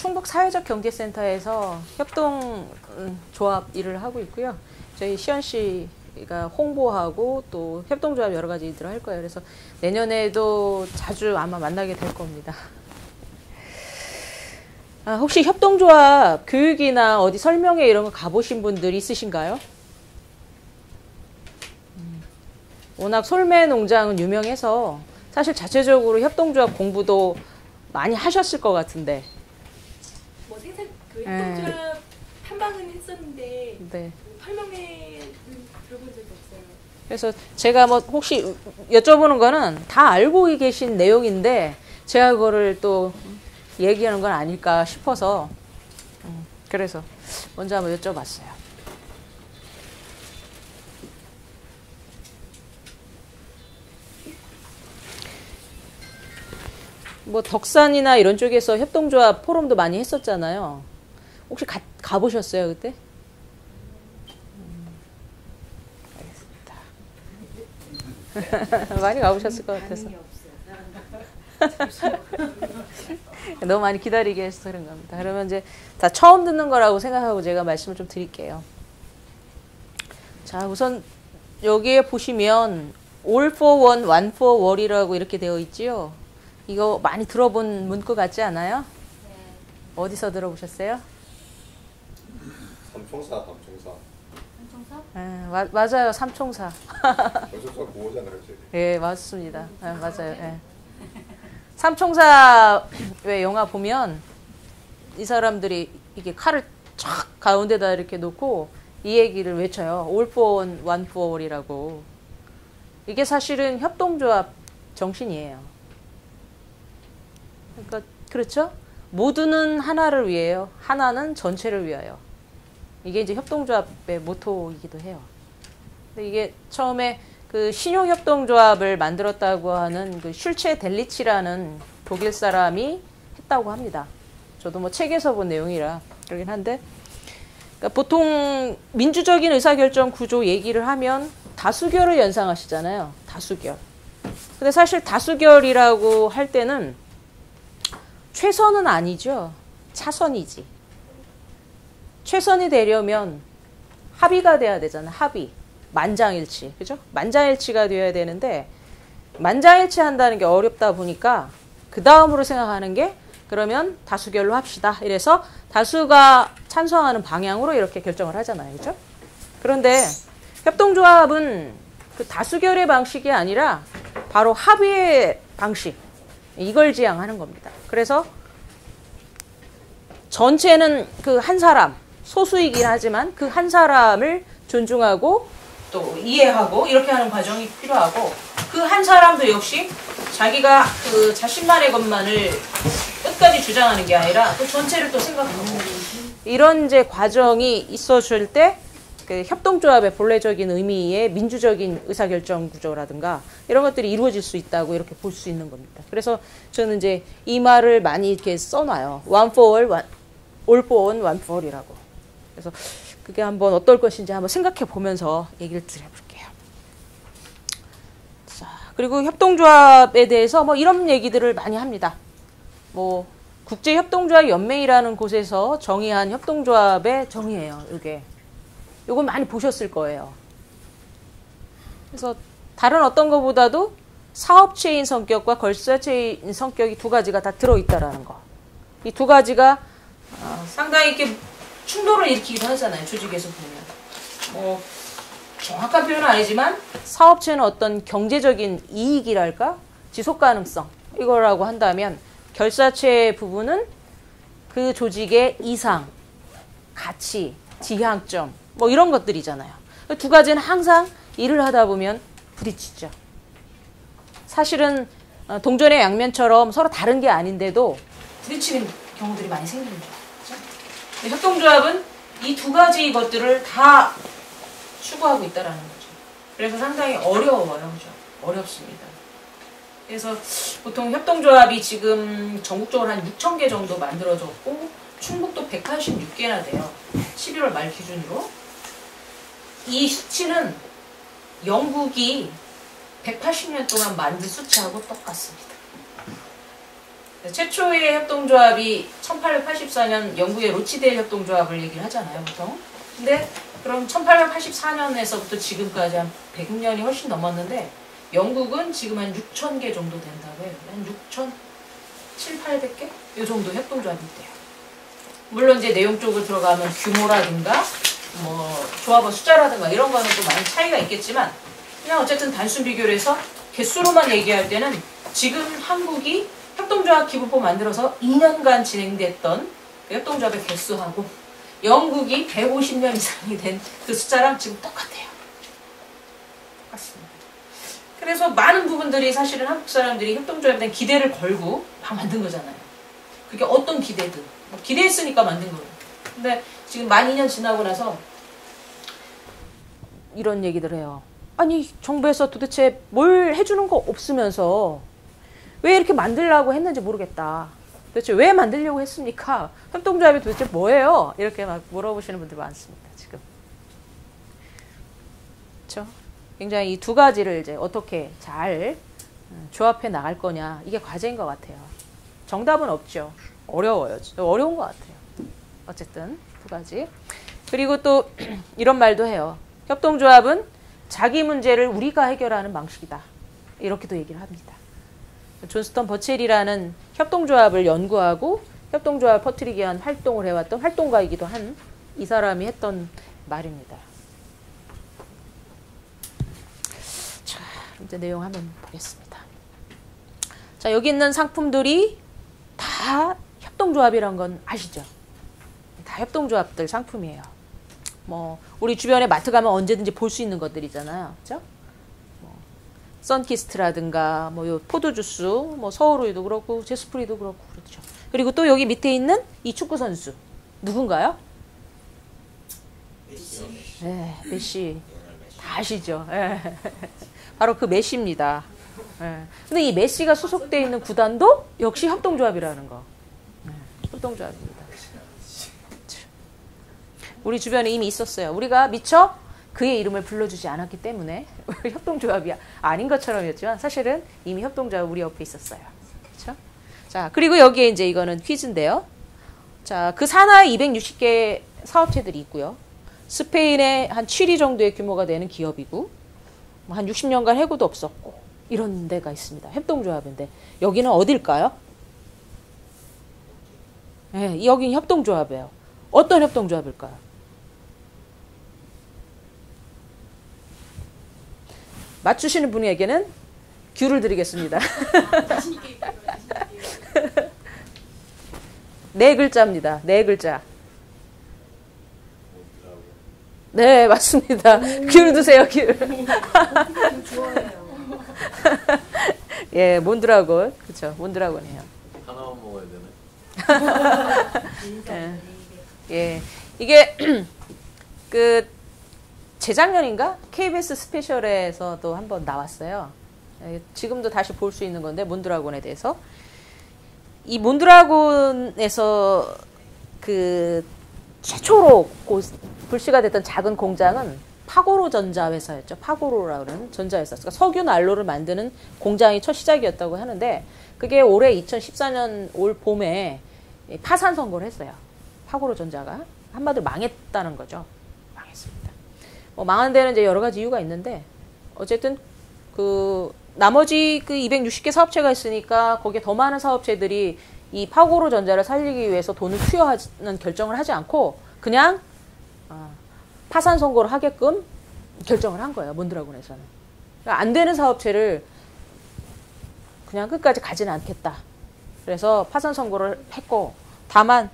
충북 사회적경제센터에서 협동조합 일을 하고 있고요. 저희 시연 씨가 홍보하고 또 협동조합 여러 가지 일들을 할 거예요. 그래서 내년에도 자주 아마 만나게 될 겁니다. 혹시 협동조합 교육이나 어디 설명회 이런 거 가보신 분들 있으신가요? 워낙 솔매 농장은 유명해서 사실 자체적으로 협동조합 공부도 많이 하셨을 것 같은데. 뭐 생산 그 협동조합 탐방은 했었는데 네. 설명회는 들어본 적이 없어요. 그래서 제가 뭐 혹시 여쭤보는 거는 다 알고 계신 내용인데 제가 그거를 또 얘기하는 건 아닐까 싶어서 그래서 먼저 한번 여쭤봤어요. 뭐 덕산이나 이런 쪽에서 협동조합 포럼도 많이 했었잖아요. 혹시 가보셨어요 그때? 알겠습니다. 많이 가보셨을 것 같아서. 너무 많이 기다리게 해서 그런 겁니다. 그러면 이제 다 처음 듣는 거라고 생각하고 제가 말씀을 좀 드릴게요. 자, 우선 여기에 보시면 all for one, one for all이라고 이렇게 되어 있지요. 이거 많이 들어본 문구 같지 않아요? 네. 어디서 들어보셨어요? 삼총사. 삼총사? 맞아요. 삼총사. 삼총사 구호잖아요. 예, 맞습니다. 맞아요. 예. 삼총사 왜 영화 보면 이 사람들이 이게 칼을 쫙 가운데다 이렇게 놓고 이 얘기를 외쳐요. all for one, one for all이라고. 이게 사실은 협동조합 정신이에요. 그러니까 그렇죠? 모두는 하나를 위해요. 하나는 전체를 위하여. 이게 이제 협동조합의 모토이기도 해요. 근데 이게 처음에 그 신용협동조합을 만들었다고 하는 그 슐체 델리치라는 독일 사람이 했다고 합니다. 저도 뭐 책에서 본 내용이라 그러긴 한데, 그러니까 보통 민주적인 의사결정 구조 얘기를 하면 다수결을 연상하시잖아요. 다수결. 근데 사실 다수결이라고 할 때는 최선은 아니죠. 차선이지. 최선이 되려면 합의가 돼야 되잖아요. 합의. 만장일치. 그죠? 만장일치가 되어야 되는데 만장일치 한다는 게 어렵다 보니까 그 다음으로 생각하는 게 그러면 다수결로 합시다. 이래서 다수가 찬성하는 방향으로 이렇게 결정을 하잖아요. 그죠? 그런데 협동조합은 그 다수결의 방식이 아니라 바로 합의의 방식. 이걸 지향하는 겁니다. 그래서 전체는 그 한 사람, 소수이긴 하지만 그 한 사람을 존중하고 또 이해하고 이렇게 하는 과정이 필요하고 그 한 사람도 역시 자기가 그 자신만의 것만을 끝까지 주장하는 게 아니라 그 전체를 또 생각하고 이런 이제 과정이 있어줄 때 그 협동조합의 본래적인 의미의 민주적인 의사결정 구조라든가 이런 것들이 이루어질 수 있다고 이렇게 볼 수 있는 겁니다. 그래서 저는 이제 이 말을 많이 이렇게 써놔요. one for all, all for one, one for all이라고. 그래서 그게 한번 어떨 것인지 한번 생각해 보면서 얘기를 드려볼게요. 자, 그리고 협동조합에 대해서 뭐 이런 얘기들을 많이 합니다. 뭐 국제협동조합 연맹이라는 곳에서 정의한 협동조합의 정의예요. 이게. 요건 많이 보셨을 거예요. 그래서 다른 어떤 것보다도 사업체인 성격과 걸사체인 성격이 두 가지가 다 들어있다라는 거. 이 두 가지가 상당히 이렇게 충돌을 일으키기도 하잖아요. 조직에서 보면. 뭐 정확한 표현은 아니지만 사업체는 어떤 경제적인 이익이랄까? 지속 가능성 이거라고 한다면 결사체 부분은 그 조직의 이상, 가치, 지향점 뭐 이런 것들이잖아요. 두 가지는 항상 일을 하다 보면 부딪히죠. 사실은 동전의 양면처럼 서로 다른 게 아닌데도 부딪히는 경우들이 많이 생기는 거죠. 그렇죠? 협동조합은 이 두 가지 것들을 다 추구하고 있다는 거죠. 그래서 상당히 어려워요. 그죠? 어렵습니다. 그래서 보통 협동조합이 지금 전국적으로 한 6,000개 정도 만들어졌고 충북도 186개나 돼요. 11월 말 기준으로. 이 수치는 영국이 180년 동안 만든 수치하고 똑같습니다. 최초의 협동조합이 1884년 영국의 로치데일 협동조합을 얘기를 하잖아요, 보통. 근데 그럼 1884년에서부터 지금까지 한 100년이 훨씬 넘었는데 영국은 지금 한 6,000개 정도 된다고 해요. 한 6,700, 800개? 이 정도 협동조합이 있대요. 물론 이제 내용 쪽으로 들어가면 규모라든가 뭐 조합원 숫자라든가 이런 거는 또 많이 차이가 있겠지만 그냥 어쨌든 단순 비교를 해서 개수로만 얘기할 때는 지금 한국이 협동조합 기본법 만들어서 2년간 진행됐던 그 협동조합의 개수하고 영국이 150년 이상이 된 그 숫자랑 지금 똑같아요. 똑같습니다. 그래서 많은 부분들이 사실은 한국 사람들이 협동조합에 대한 기대를 걸고 막 만든 거잖아요. 그게 어떤 기대든. 기대했으니까 만든 거예요. 근데 지금 만 2년 지나고 나서 이런 얘기들 해요. 아니 정부에서 도대체 뭘 해주는 거 없으면서 왜 이렇게 만들려고 했는지 모르겠다. 도대체 왜 만들려고 했습니까? 협동조합이 도대체 뭐예요? 이렇게 막 물어보시는 분들 많습니다. 지금. 그렇죠? 굉장히 이 두 가지를 이제 어떻게 잘 조합해 나갈 거냐 이게 과제인 것 같아요. 정답은 없죠. 어려워요. 어려운 것 같아요. 어쨌든 두 가지. 그리고 또 이런 말도 해요. 협동조합은 자기 문제를 우리가 해결하는 방식이다. 이렇게도 얘기를 합니다. 존스턴 버첼이라는 협동조합을 연구하고 협동조합을 퍼뜨리기 위한 활동을 해왔던 활동가이기도 한 이 사람이 했던 말입니다. 자, 이제 내용 한번 보겠습니다. 자, 여기 있는 상품들이 다 협동조합이란 건 아시죠? 다 협동조합들 상품이에요. 뭐 우리 주변에 마트 가면 언제든지 볼 수 있는 것들이잖아요. 그렇죠? 뭐 선키스트라든가 뭐 요 포도주스, 뭐 서울우유도 그렇고 제스프리도 그렇고 그렇죠. 그리고 또 여기 밑에 있는 이 축구 선수 누군가요? 네, 메시. 다 아시죠? 네. 바로 그 메시입니다. 네. 근데 이 메시가 소속되어 있는 구단도 역시 협동조합이라는 거. 네, 협동조합입니다. 우리 주변에 이미 있었어요. 우리가 미처 그의 이름을 불러주지 않았기 때문에 협동조합이 아닌 것처럼이었지만 사실은 이미 협동조합 우리 옆에 있었어요. 그렇죠? 자, 그리고 여기에 이제 이거는 퀴즈인데요. 자, 그 산하에 260개 사업체들이 있고요. 스페인에 한 7위 정도의 규모가 되는 기업이고 한 60년간 해고도 없었고 이런 데가 있습니다. 협동조합인데 여기는 어딜까요? 네, 여긴 협동조합이에요. 어떤 협동조합일까요? 맞추시는 분에게는 큐를 드리겠습니다. 네 글자입니다. 네 글자. 네, 맞습니다. 귤 드세요, 귤. 좋아해요. 예, 몬드라곤. 그렇죠. 몬드라곤이에요. 하나만 먹어야 되네. 예. 예. 이게 그 재작년인가? KBS 스페셜에서도 한번 나왔어요. 예, 지금도 다시 볼 수 있는 건데 몬드라곤에 대해서. 이 몬드라곤에서 그 최초로 불씨가 됐던 작은 공장은 파고로 전자회사였죠. 파고로라는 전자회사. 그러니까 석유 난로를 만드는 공장이 첫 시작이었다고 하는데 그게 올해 2014년 올 봄에 파산 선고를 했어요. 파고로 전자가. 한마디로 망했다는 거죠. 망했습니다. 뭐 망한 데는 이제 여러 가지 이유가 있는데 어쨌든 그 나머지 그 260개 사업체가 있으니까 거기에 더 많은 사업체들이 이 파고로 전자를 살리기 위해서 돈을 투여하는 결정을 하지 않고 그냥 파산 선고를 하게끔 결정을 한 거예요. 몬드라곤에서는. 그러니까 안 되는 사업체를 그냥 끝까지 가지는 않겠다. 그래서 파산 선고를 했고 다만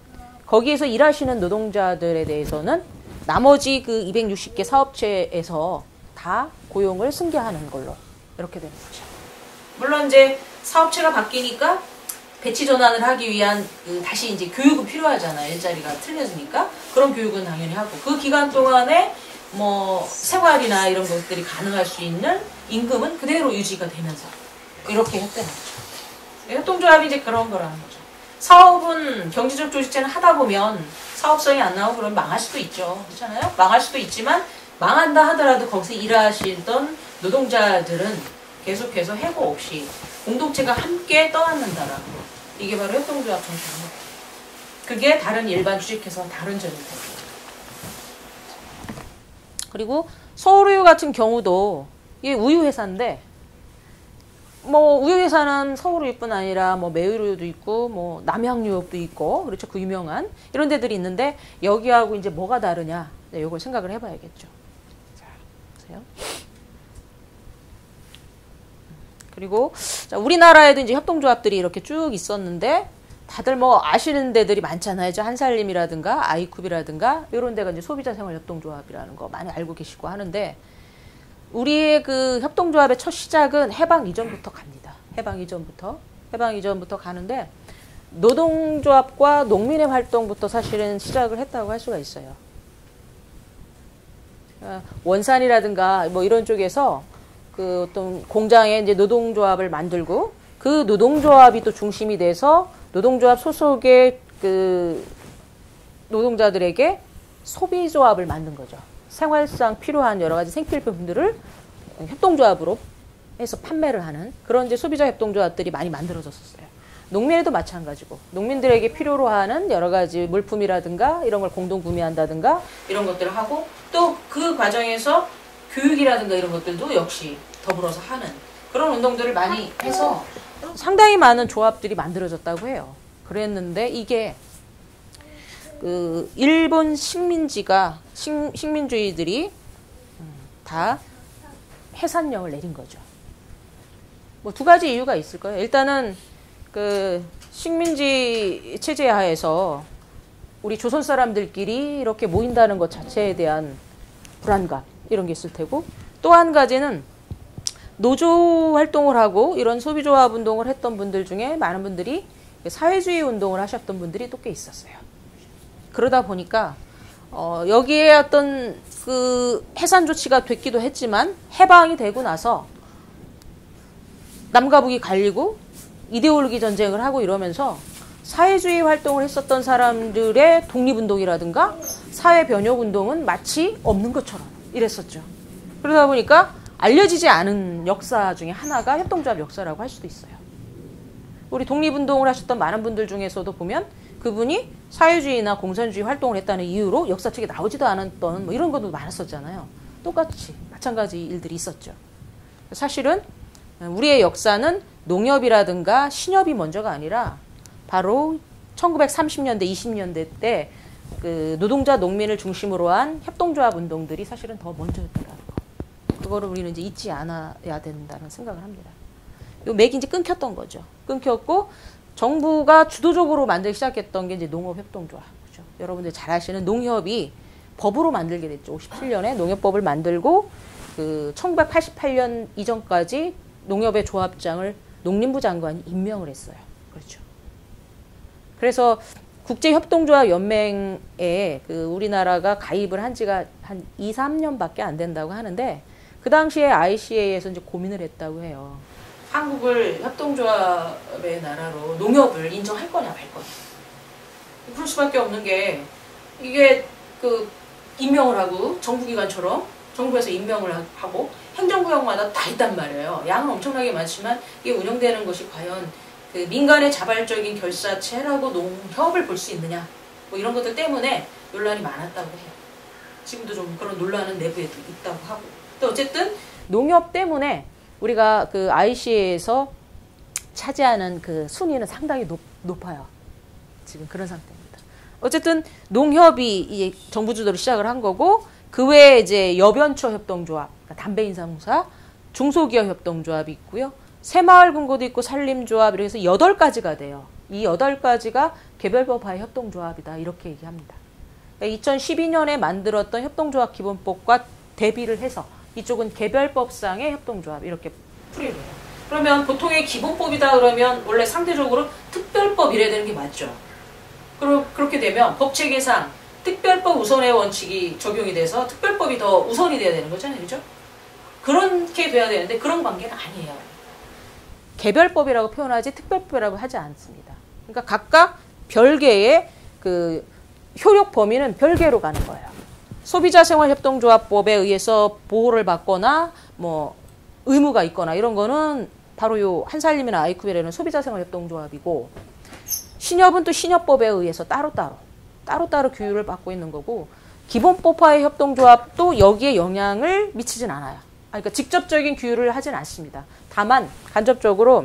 거기에서 일하시는 노동자들에 대해서는 나머지 그 260개 사업체에서 다 고용을 승계하는 걸로 이렇게 되는 거죠. 물론 이제 사업체가 바뀌니까 배치 전환을 하기 위한 다시 이제 교육은 필요하잖아요. 일자리가 틀려지니까 그런 교육은 당연히 하고 그 기간 동안에 뭐 생활이나 이런 것들이 가능할 수 있는 임금은 그대로 유지가 되면서 이렇게 했다는 거죠. 협동조합이 이제 그런 거라는 거죠. 사업은 경제적 조직체는 하다 보면 사업성이 안 나오고 그러면 망할 수도 있죠. 그렇잖아요? 망할 수도 있지만 망한다 하더라도 거기서 일하시던 노동자들은 계속해서 해고 없이 공동체가 함께 떠안는다라는 거. 이게 바로 협동조합 정신입니다. 그게 다른 일반 주식회사와 다른 점이고. 그리고 서울우유 같은 경우도 이게 우유회사인데 뭐 우유회사는 서울우유뿐 아니라 뭐 매일우유도 있고 뭐 남양유업도 있고 그렇죠. 그 유명한 이런 데들이 있는데 여기하고 이제 뭐가 다르냐 이걸 생각을 해봐야겠죠. 자, 보세요. 그리고 자, 우리나라에도 이제 협동조합들이 이렇게 쭉 있었는데 다들 뭐 아시는 데들이 많잖아요. 한살림이라든가 아이쿱이라든가 이런 데가 이제 소비자생활협동조합이라는 거 많이 알고 계시고 하는데 우리의 그 협동조합의 첫 시작은 해방 이전부터 갑니다. 해방 이전부터 가는데 노동조합과 농민의 활동부터 사실은 시작을 했다고 할 수가 있어요. 원산이라든가 뭐 이런 쪽에서 그 어떤 공장에 이제 노동조합을 만들고 그 노동조합이 또 중심이 돼서 노동조합 소속의 그 노동자들에게 소비조합을 만든 거죠. 생활상 필요한 여러 가지 생필품들을 협동조합으로 해서 판매를 하는 그런 이제 소비자 협동조합들이 많이 만들어졌었어요. 농민에도 마찬가지고 농민들에게 필요로 하는 여러 가지 물품이라든가 이런 걸 공동 구매한다든가 이런 것들을 하고 또 그 과정에서 교육이라든가 이런 것들도 역시 더불어서 하는 그런 운동들을 많이 해서 상당히 많은 조합들이 만들어졌다고 해요. 그랬는데 이게 그 일본 식민주의들이 다 해산령을 내린 거죠. 뭐 두 가지 이유가 있을 거예요. 일단은 그 식민지 체제 하에서 우리 조선 사람들끼리 이렇게 모인다는 것 자체에 대한 불안감 이런 게 있을 테고 또 한 가지는 노조 활동을 하고 이런 소비조합 운동을 했던 분들 중에 많은 분들이 사회주의 운동을 하셨던 분들이 또 꽤 있었어요. 그러다 보니까 여기에 어떤 그 해산 조치가 됐기도 했지만 해방이 되고 나서 남과 북이 갈리고 이데올로기 전쟁을 하고 이러면서 사회주의 활동을 했었던 사람들의 독립운동이라든가 사회변혁운동은 마치 없는 것처럼 이랬었죠. 그러다 보니까 알려지지 않은 역사 중에 하나가 협동조합 역사라고 할 수도 있어요. 우리 독립운동을 하셨던 많은 분들 중에서도 보면 그분이 사회주의나 공산주의 활동을 했다는 이유로 역사책에 나오지도 않았던 뭐 이런 것도 많았었잖아요. 똑같이 마찬가지 일들이 있었죠. 사실은 우리의 역사는 농협이라든가 신협이 먼저가 아니라 바로 1930년대, 20년대 때 그 노동자, 농민을 중심으로 한 협동조합 운동들이 사실은 더 먼저였더라고요. 그거를 우리는 이제 잊지 않아야 된다는 생각을 합니다. 요 맥이 이제 끊겼던 거죠. 끊겼고 정부가 주도적으로 만들기 시작했던 게 이제 농업협동조합. 그죠? 여러분들 잘 아시는 농협이 법으로 만들게 됐죠. 57년에 농협법을 만들고 그 1988년 이전까지 농협의 조합장을 농림부 장관이 임명을 했어요. 그렇죠. 그래서 국제협동조합 연맹에 그 우리나라가 가입을 한 지가 한 2, 3년밖에 안 된다고 하는데 그 당시에 ICA에서 이제 고민을 했다고 해요. 한국을 협동조합의 나라로 농협을 인정할 거냐 말 거냐. 그럴 수밖에 없는 게 이게 그 임명을 하고 정부기관처럼 정부에서 임명을 하고 행정구역마다 다 있단 말이에요. 양은 엄청나게 많지만 이게 운영되는 것이 과연 그 민간의 자발적인 결사체라고 농협을 볼 수 있느냐 뭐 이런 것들 때문에 논란이 많았다고 해요. 지금도 좀 그런 논란은 내부에도 있다고 하고 또 어쨌든 농협 때문에 우리가 그 ICA에서 차지하는 그 순위는 상당히 높아요. 지금 그런 상태입니다. 어쨌든 농협이 이제 정부 주도로 시작을 한 거고 그 외에 이제 여변처 협동조합, 그러니까 담배인삼사, 중소기업 협동조합이 있고요. 새마을금고도 있고 산림조합 이렇게 해서 8가지가 돼요. 이 8가지가 개별법화의 협동조합이다 이렇게 얘기합니다. 그러니까 2012년에 만들었던 협동조합 기본법과 대비를 해서 이쪽은 개별법상의 협동조합 이렇게 풀이를 해요. 그러면 보통의 기본법이다 그러면 원래 상대적으로 특별법 이래야 되는 게 맞죠. 그렇게 되면 법체계상 특별법 우선의 원칙이 적용이 돼서 특별법이 더 우선이 돼야 되는 거잖아요. 그죠? 그렇게 돼야 되는데 그런 관계는 아니에요. 개별법이라고 표현하지 특별법이라고 하지 않습니다. 그러니까 각각 별개의 그 효력 범위는 별개로 가는 거예요. 소비자생활협동조합법에 의해서 보호를 받거나 뭐 의무가 있거나 이런 거는 바로 요 한살림이나 아이쿱이라는 소비자생활협동조합이고 신협은 또 신협법에 의해서 따로따로 규율을 받고 있는 거고 기본법화의 협동조합도 여기에 영향을 미치진 않아요. 그러니까 직접적인 규율을 하진 않습니다. 다만 간접적으로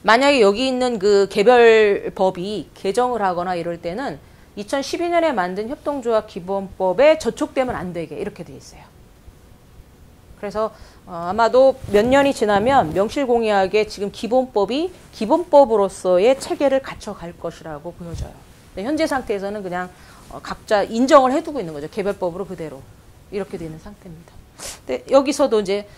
만약에 여기 있는 그 개별법이 개정을 하거나 이럴 때는 2012년에 만든 협동조합 기본법에 저촉되면 안 되게 이렇게 돼 있어요. 그래서 아마도 몇 년이 지나면 명실공히하게 지금 기본법이 기본법으로서의 체계를 갖춰갈 것이라고 보여져요. 근데 현재 상태에서는 그냥 각자 인정을 해두고 있는 거죠. 개별법으로 그대로 이렇게 되는 상태입니다. 근데 여기서도 이제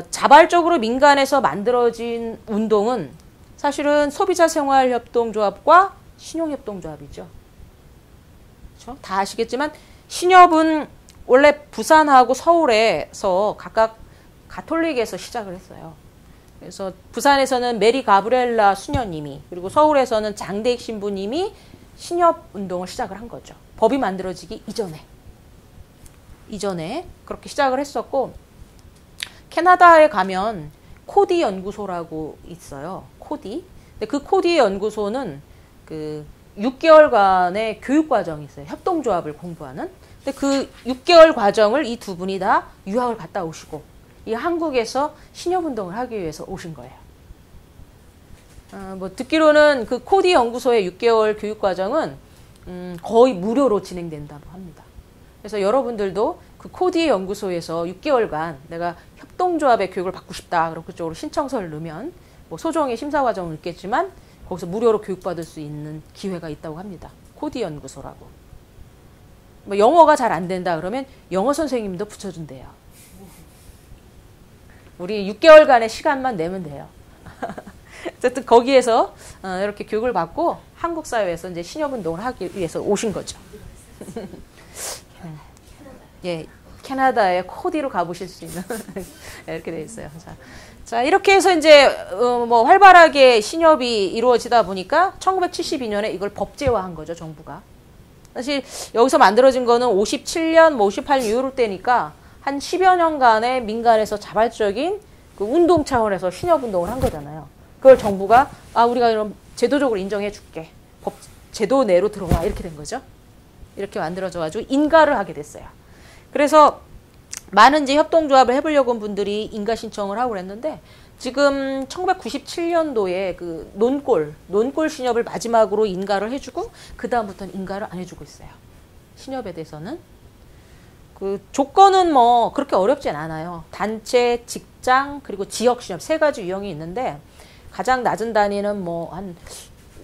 자발적으로 민간에서 만들어진 운동은 사실은 소비자생활협동조합과 신용협동조합이죠. 그렇죠? 다 아시겠지만 신협은 원래 부산하고 서울에서 각각 가톨릭에서 시작을 했어요. 그래서 부산에서는 메리 가브리엘라 수녀님이 그리고 서울에서는 장대익 신부님이 신협운동을 시작을 한 거죠. 법이 만들어지기 이전에 그렇게 시작을 했었고 캐나다에 가면 코디 연구소라고 있어요. 코디. 근데 그 코디 연구소는 그 6개월간의 교육 과정이 있어요. 협동조합을 공부하는. 근데 그 6개월 과정을 이 두 분이 다 유학을 갔다 오시고 이 한국에서 신협운동을 하기 위해서 오신 거예요. 뭐 듣기로는 그 코디 연구소의 6개월 교육 과정은 거의 무료로 진행된다고 합니다. 그래서 여러분들도 그 코디 연구소에서 6개월간 내가 협동조합의 교육을 받고 싶다. 그럼 그쪽으로 신청서를 넣으면 뭐 소정의 심사 과정은 있겠지만 거기서 무료로 교육받을 수 있는 기회가 있다고 합니다. 코디 연구소라고. 뭐 영어가 잘 안 된다 그러면 영어 선생님도 붙여준대요. 우리 6개월간의 시간만 내면 돼요. 어쨌든 거기에서 이렇게 교육을 받고 한국 사회에서 이제 신협운동을 하기 위해서 오신 거죠. 예, 캐나다에 코디로 가보실 수 있는 이렇게 돼 있어요. 자 이렇게 해서 이제 뭐 활발하게 신협이 이루어지다 보니까 1972년에 이걸 법제화한 거죠, 정부가. 사실 여기서 만들어진 거는 57년, 뭐 58년 이후 때니까 한 10여 년간의 민간에서 자발적인 그 운동 차원에서 신협운동을 한 거잖아요. 그걸 정부가 우리가 이런 제도적으로 인정해 줄게. 법 제도 내로 들어와 이렇게 된 거죠. 이렇게 만들어져 가지고 인가를 하게 됐어요. 그래서 많은 이제 협동조합을 해보려고 한 분들이 인가 신청을 하고 그랬는데 지금 1997년도에 그 논골 신협을 마지막으로 인가를 해주고 그 다음부터는 인가를 안 해주고 있어요. 신협에 대해서는. 그 조건은 뭐 그렇게 어렵진 않아요. 단체, 직장, 그리고 지역 신협 세 가지 유형이 있는데 가장 낮은 단위는 뭐 한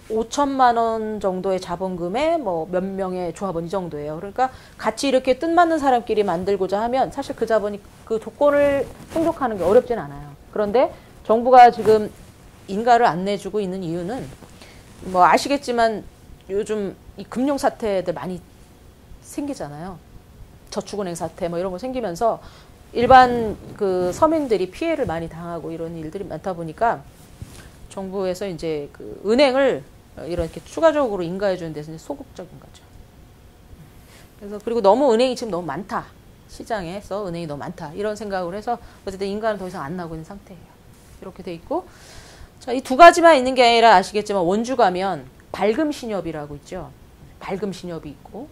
5천만 원 정도의 자본금에 뭐 몇 명의 조합원 이 정도예요. 그러니까 같이 이렇게 뜻맞는 사람끼리 만들고자 하면 사실 그 자본이 그 조건을 충족하는 게 어렵진 않아요. 그런데 정부가 지금 인가를 안 내주고 있는 이유는 뭐 아시겠지만 요즘 이 금융 사태들 많이 생기잖아요. 저축은행 사태 뭐 이런 거 생기면서 일반 그 서민들이 피해를 많이 당하고 이런 일들이 많다 보니까 정부에서 이제 그 은행을 이렇게 추가적으로 인가해 주는 데서 이제 소극적인 거죠. 그래서 그리고 너무 은행이 지금 너무 많다. 시장에서 은행이 너무 많다. 이런 생각을 해서 어쨌든 인가는 더 이상 안 나오고 있는 상태예요. 이렇게 돼 있고 자, 이 두 가지만 있는 게 아니라 아시겠지만 원주 가면 발금 신협이라고 있죠. 발금 신협이 있고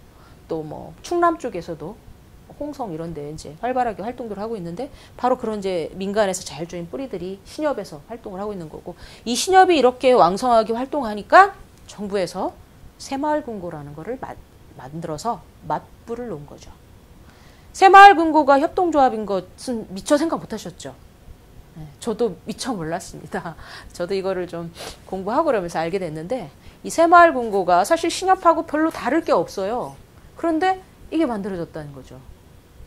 또 뭐 충남 쪽에서도 홍성 이런 데 이제 활발하게 활동들을 하고 있는데 바로 그런 이제 민간에서 자율적인 뿌리들이 신협에서 활동을 하고 있는 거고 이 신협이 이렇게 왕성하게 활동하니까 정부에서 새마을금고라는 거를 만들어서 맞불을 놓은 거죠. 새마을금고가 협동조합인 것은 미처 생각 못 하셨죠? 네, 저도 미처 몰랐습니다. 저도 이거를 좀 공부하고 그러면서 알게 됐는데 이 새마을금고가 사실 신협하고 별로 다를 게 없어요. 그런데 이게 만들어졌다는 거죠.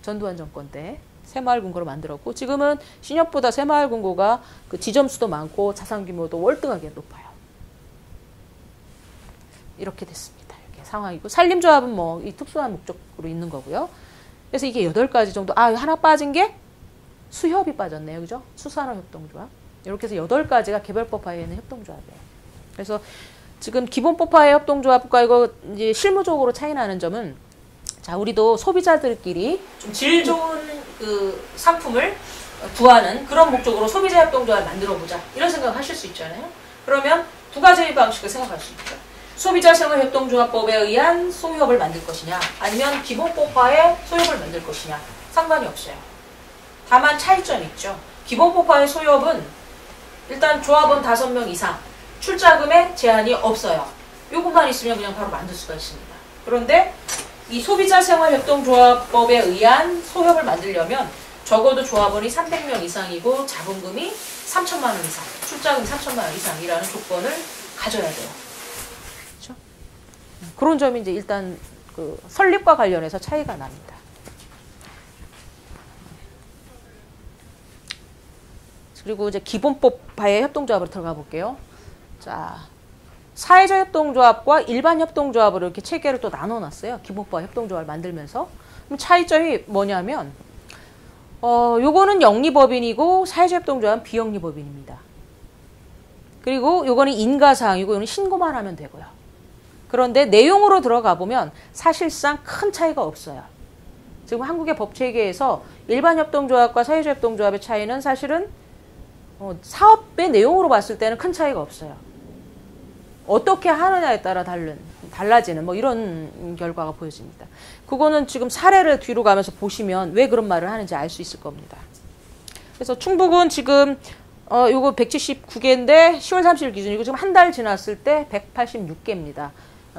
전두환 정권 때 새마을금고를 만들었고 지금은 신협보다 새마을금고가 그 지점수도 많고 자산 규모도 월등하게 높아요. 이렇게 됐습니다. 이렇게 상황이고 산림조합은 뭐 이 특수한 목적으로 있는 거고요. 그래서 이게 8가지 정도 하나 빠진 게 수협이 빠졌네요. 그죠? 수산업협동조합. 이렇게 해서 8가지가 개별법화에 있는 협동조합이에요. 그래서 지금 기본법화의 협동조합과 이거 이제 실무적으로 차이 나는 점은 자, 우리도 소비자들끼리 좀 질 좋은 그 상품을 구하는 그런 목적으로 소비자 협동조합을 만들어 보자. 이런 생각을 하실 수 있잖아요. 그러면 두 가지 방식을 생각할 수 있죠. 소비자생활협동조합법에 의한 소협을 만들 것이냐 아니면 기본법화의 소협을 만들 것이냐 상관이 없어요. 다만 차이점이 있죠. 기본법화의 소협은 일단 조합원 5명 이상 출자금에 제한이 없어요. 요것만 있으면 그냥 바로 만들 수가 있습니다. 그런데 이 소비자생활협동조합법에 의한 소협을 만들려면 적어도 조합원이 300명 이상이고 자본금이 3천만 원 이상, 출자금이 3천만 원 이상이라는 조건을 가져야 돼요. 그렇죠? 그런 점이 이제 일단 그 설립과 관련해서 차이가 납니다. 그리고 이제 기본법화의 협동조합으로 들어가 볼게요. 자, 사회적 협동조합과 일반 협동조합으로 이렇게 체계를 또 나눠놨어요. 기본법화 협동조합을 만들면서. 그럼 차이점이 뭐냐면, 요거는 영리법인이고 사회적 협동조합은 비영리법인입니다. 그리고 요거는 인가사항이고 요거는 신고만 하면 되고요. 그런데 내용으로 들어가 보면 사실상 큰 차이가 없어요. 지금 한국의 법체계에서 일반 협동조합과 사회적 협동조합의 차이는 사실은 사업의 내용으로 봤을 때는 큰 차이가 없어요. 어떻게 하느냐에 따라 달라지는 뭐 이런 결과가 보여집니다. 그거는 지금 사례를 뒤로 가면서 보시면 왜 그런 말을 하는지 알 수 있을 겁니다. 그래서 충북은 지금 요거 179개인데 10월 30일 기준이고 지금 한 달 지났을 때 186개입니다.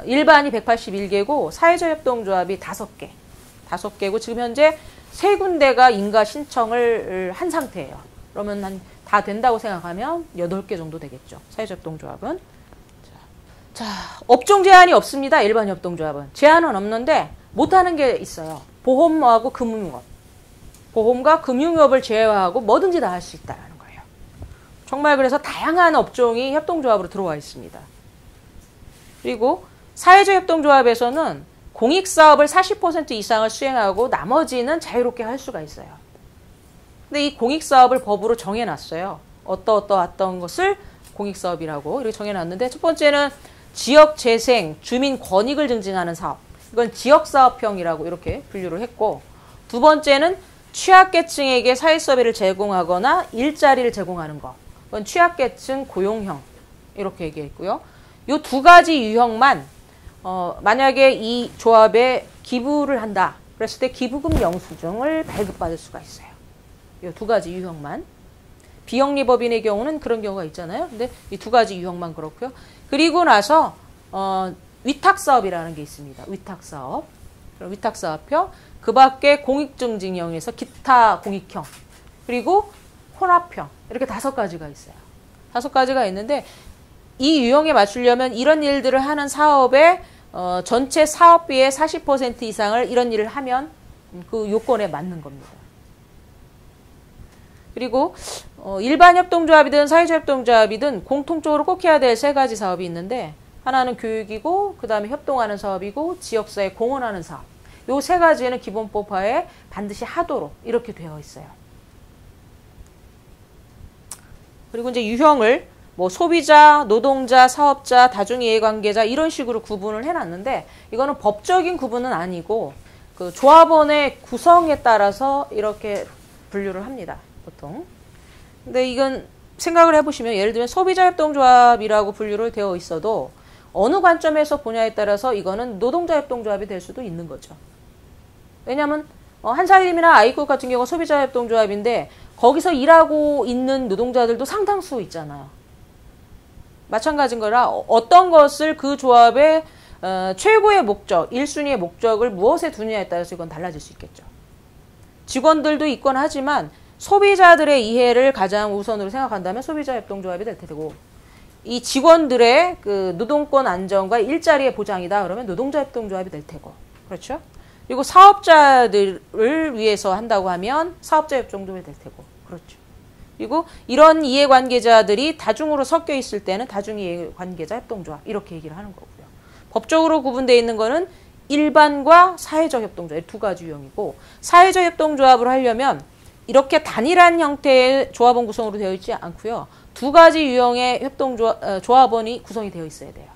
일반이 181개고 사회적 협동조합이 5개. 5개고 지금 현재 3군데가 인가 신청을 한 상태예요. 그러면 다 된다고 생각하면 8개 정도 되겠죠. 사회적 협동조합은. 자, 업종 제한이 없습니다. 일반 협동조합은. 제한은 없는데 못하는 게 있어요. 보험하고 금융업. 보험과 금융업을 제외하고 뭐든지 다 할 수 있다는 거예요. 정말 그래서 다양한 업종이 협동조합으로 들어와 있습니다. 그리고 사회적 협동조합에서는 공익사업을 40% 이상을 수행하고 나머지는 자유롭게 할 수가 있어요. 근데 이 공익사업을 법으로 정해놨어요. 어떤 것을 공익사업이라고 이렇게 정해놨는데 첫 번째는 지역재생, 주민 권익을 증진하는 사업. 이건 지역사업형이라고 이렇게 분류를 했고 두 번째는 취약계층에게 사회서비를 제공하거나 일자리를 제공하는 것. 이건 취약계층 고용형 이렇게 얘기했고요. 이 2가지 유형만 만약에 이 조합에 기부를 한다. 그랬을 때 기부금 영수증을 발급받을 수가 있어요. 이 2가지 유형만. 비영리법인의 경우는 그런 경우가 있잖아요. 근데 이 2가지 유형만 그렇고요. 그리고 나서 위탁사업이라는 게 있습니다. 위탁사업. 위탁사업형. 그 밖에 공익증진형에서 기타 공익형. 그리고 혼합형. 이렇게 5가지가 있어요. 5가지가 있는데 이 유형에 맞추려면 이런 일들을 하는 사업의 전체 사업비의 40% 이상을 이런 일을 하면 그 요건에 맞는 겁니다. 그리고 일반 협동조합이든 사회적 협동조합이든 공통적으로 꼭 해야 될 3가지 사업이 있는데 하나는 교육이고 그 다음에 협동하는 사업이고 지역사회 공헌하는 사업. 요 3가지는 기본법화에 반드시 하도록 이렇게 되어 있어요. 그리고 이제 유형을 뭐 소비자, 노동자, 사업자, 다중이해관계자 이런 식으로 구분을 해놨는데 이거는 법적인 구분은 아니고 그 조합원의 구성에 따라서 이렇게 분류를 합니다. 보통. 근데 이건 생각을 해보시면 예를 들면 소비자협동조합이라고 분류를 되어 있어도 어느 관점에서 보냐에 따라서 이거는 노동자협동조합이 될 수도 있는 거죠. 왜냐하면 한살림이나 아이콘 같은 경우가 소비자협동조합인데 거기서 일하고 있는 노동자들도 상당수 있잖아요. 마찬가지인 거라 어떤 것을 그 조합의 최고의 목적, 1순위의 목적을 무엇에 두느냐에 따라서 이건 달라질 수 있겠죠. 직원들도 있건 하지만 소비자들의 이해를 가장 우선으로 생각한다면 소비자협동조합이 될 테고 이 직원들의 그 노동권 안정과 일자리의 보장이다 그러면 노동자협동조합이 될 테고 그렇죠? 그리고 사업자들을 위해서 한다고 하면 사업자협동조합이 될 테고 그렇죠. 그리고 이런 이해관계자들이 다중으로 섞여 있을 때는 다중이해관계자 협동조합 이렇게 얘기를 하는 거고요. 법적으로 구분되어 있는 거는 일반과 사회적 협동조합 2가지 유형이고 사회적 협동조합을 하려면 이렇게 단일한 형태의 조합원 구성으로 되어 있지 않고요. 2가지 유형의 조합원이 구성이 되어 있어야 돼요.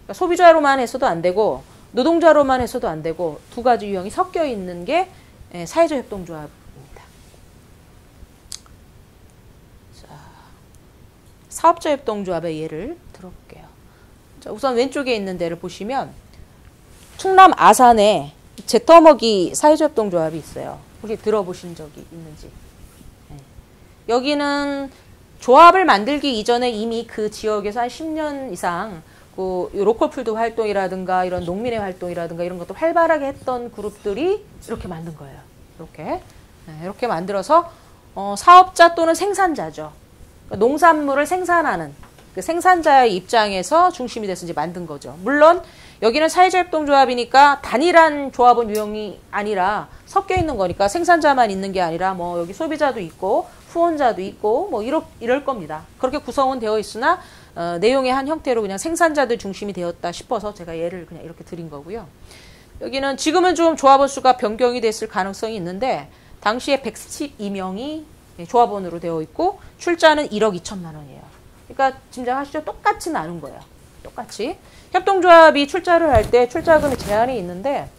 그러니까 소비자로만 해서도 안 되고 노동자로만 해서도 안 되고 2가지 유형이 섞여 있는 게 사회적 협동조합입니다. 자, 사업자 협동조합의 예를 들어볼게요. 자, 우선 왼쪽에 있는 데를 보시면 충남 아산에 제터먹이 사회조합동조합이 있어요. 혹시 들어보신 적이 있는지. 네. 여기는 조합을 만들기 이전에 이미 그 지역에서 한 10년 이상 그 로컬푸드 활동이라든가 이런 농민의 활동이라든가 이런 것도 활발하게 했던 그룹들이 이렇게 만든 거예요. 이렇게. 네, 이렇게 만들어서 사업자 또는 생산자죠. 그러니까 농산물을 생산하는 그 생산자의 입장에서 중심이 돼서 이제 만든 거죠. 물론 여기는 사회자협동조합이니까 단일한 조합원 유형이 아니라 섞여 있는 거니까 생산자만 있는 게 아니라 뭐 여기 소비자도 있고 후원자도 있고 뭐 이럴 겁니다. 그렇게 구성은 되어 있으나 내용의 한 형태로 그냥 생산자들 중심이 되었다 싶어서 제가 예를 그냥 이렇게 드린 거고요. 여기는 지금은 좀 조합원 수가 변경이 됐을 가능성이 있는데 당시에 112명이 조합원으로 되어 있고 출자는 1억 2천만 원이에요. 그러니까 짐작하시죠? 똑같이 나눈 거예요. 똑같이. 협동조합이 출자를 할 때 출자금이 제한이 있는데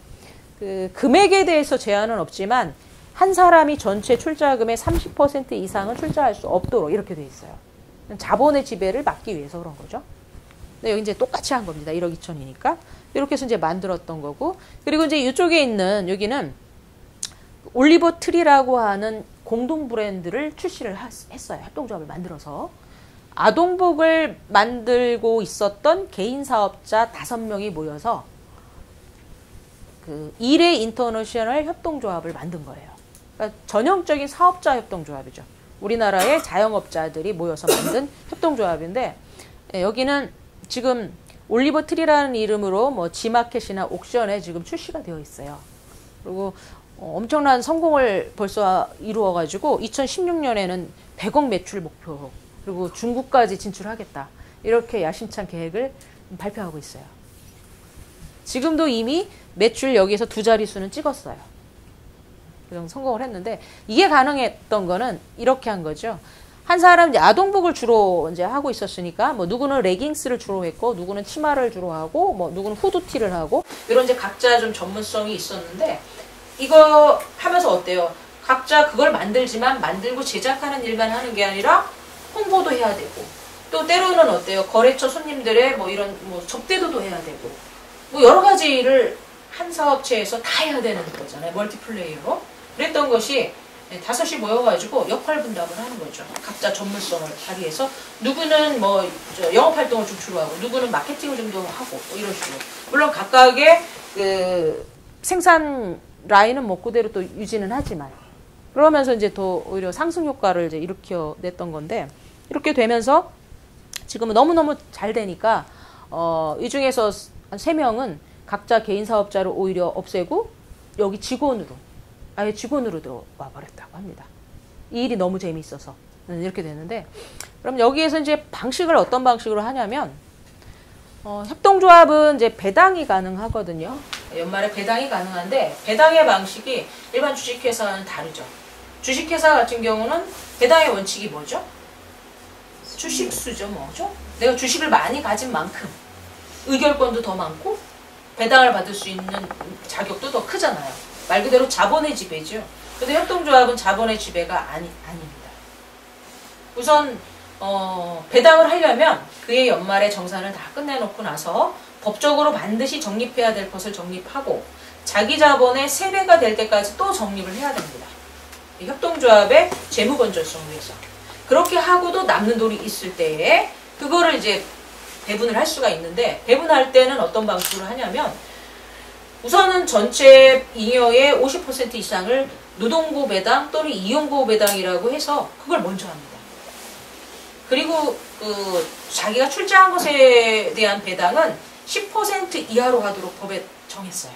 그 금액에 대해서 제한은 없지만 한 사람이 전체 출자금의 30% 이상은 출자할 수 없도록 이렇게 돼 있어요. 자본의 지배를 막기 위해서 그런 거죠. 근데 여기 이제 똑같이 한 겁니다. 1억 2천이니까. 이렇게 해서 이제 만들었던 거고. 그리고 이제 이쪽에 있는 여기는 올리버 트리라고 하는 공동 브랜드를 출시를 했어요. 협동조합을 만들어서. 아동복을 만들고 있었던 개인 사업자 5명이 모여서 그 일회 인터내셔널 협동조합을 만든 거예요. 그러니까 전형적인 사업자 협동조합이죠. 우리나라의 자영업자들이 모여서 만든 협동조합인데 여기는 지금 올리버 트리라는 이름으로 뭐 지마켓이나 옥션에 지금 출시가 되어 있어요. 그리고 엄청난 성공을 벌써 이루어가지고 2016년에는 100억 매출 목표 그리고 중국까지 진출하겠다. 이렇게 야심찬 계획을 발표하고 있어요. 지금도 이미 매출 여기에서 2자릿수는 찍었어요. 그래서 성공을 했는데 이게 가능했던 거는 이렇게 한 거죠. 한 사람 이제 아동복을 주로 이제 하고 있었으니까 뭐 누구는 레깅스를 주로 했고 누구는 치마를 주로 하고 뭐 누구는 후드티를 하고 이런 이제 각자 좀 전문성이 있었는데 이거 하면서 어때요? 각자 그걸 만들지만 만들고 제작하는 일만 하는 게 아니라 홍보도 해야 되고 또 때로는 어때요? 거래처 손님들의 뭐 이런 뭐 접대도 해야 되고 뭐 여러 가지를 한 사업체에서 다 해야 되는 거잖아요. 멀티플레이어로. 그랬던 것이 5이 모여가지고 역할 분담을 하는 거죠. 각자 전문성을 발휘해서 누구는 뭐 영업활동을 좀 주로 하고 누구는 마케팅을 좀 더 하고 뭐 이런 식으로. 물론 각각의 그 생산 라인은 뭐 그대로 또 유지는 하지만 그러면서 이제 더 오히려 상승 효과를 이제 일으켜냈던 건데 이렇게 되면서 지금은 너무너무 잘 되니까 이 중에서 한 3명은 각자 개인 사업자를 오히려 없애고 여기 직원으로 아예 직원으로 들어와 버렸다고 합니다. 이 일이 너무 재미있어서 이렇게 되는데 그럼 여기에서 이제 방식을 어떤 방식으로 하냐면 협동조합은 이제 배당이 가능하거든요. 연말에 배당이 가능한데 배당의 방식이 일반 주식회사와는 다르죠. 주식회사 같은 경우는 배당의 원칙이 뭐죠? 주식수죠, 뭐죠? 내가 주식을 많이 가진 만큼 의결권도 더 많고 배당을 받을 수 있는 자격도 더 크잖아요. 말 그대로 자본의 지배죠. 근데 협동조합은 자본의 지배가 아닙니다. 우선 배당을 하려면 그의 연말에 정산을 다 끝내놓고 나서 법적으로 반드시 적립해야 될 것을 적립하고 자기 자본의 3배가 될 때까지 또 적립을 해야 됩니다. 협동조합의 재무 건전성을 위해서. 그렇게 하고도 남는 돈이 있을 때에 그거를 이제 배분을 할 수가 있는데 배분할 때는 어떤 방식으로 하냐면 우선은 전체 잉여의 50% 이상을 노동부 배당 또는 이용부 배당이라고 해서 그걸 먼저 합니다. 그리고 자기가 출자한 것에 대한 배당은 10% 이하로 하도록 법에 정했어요.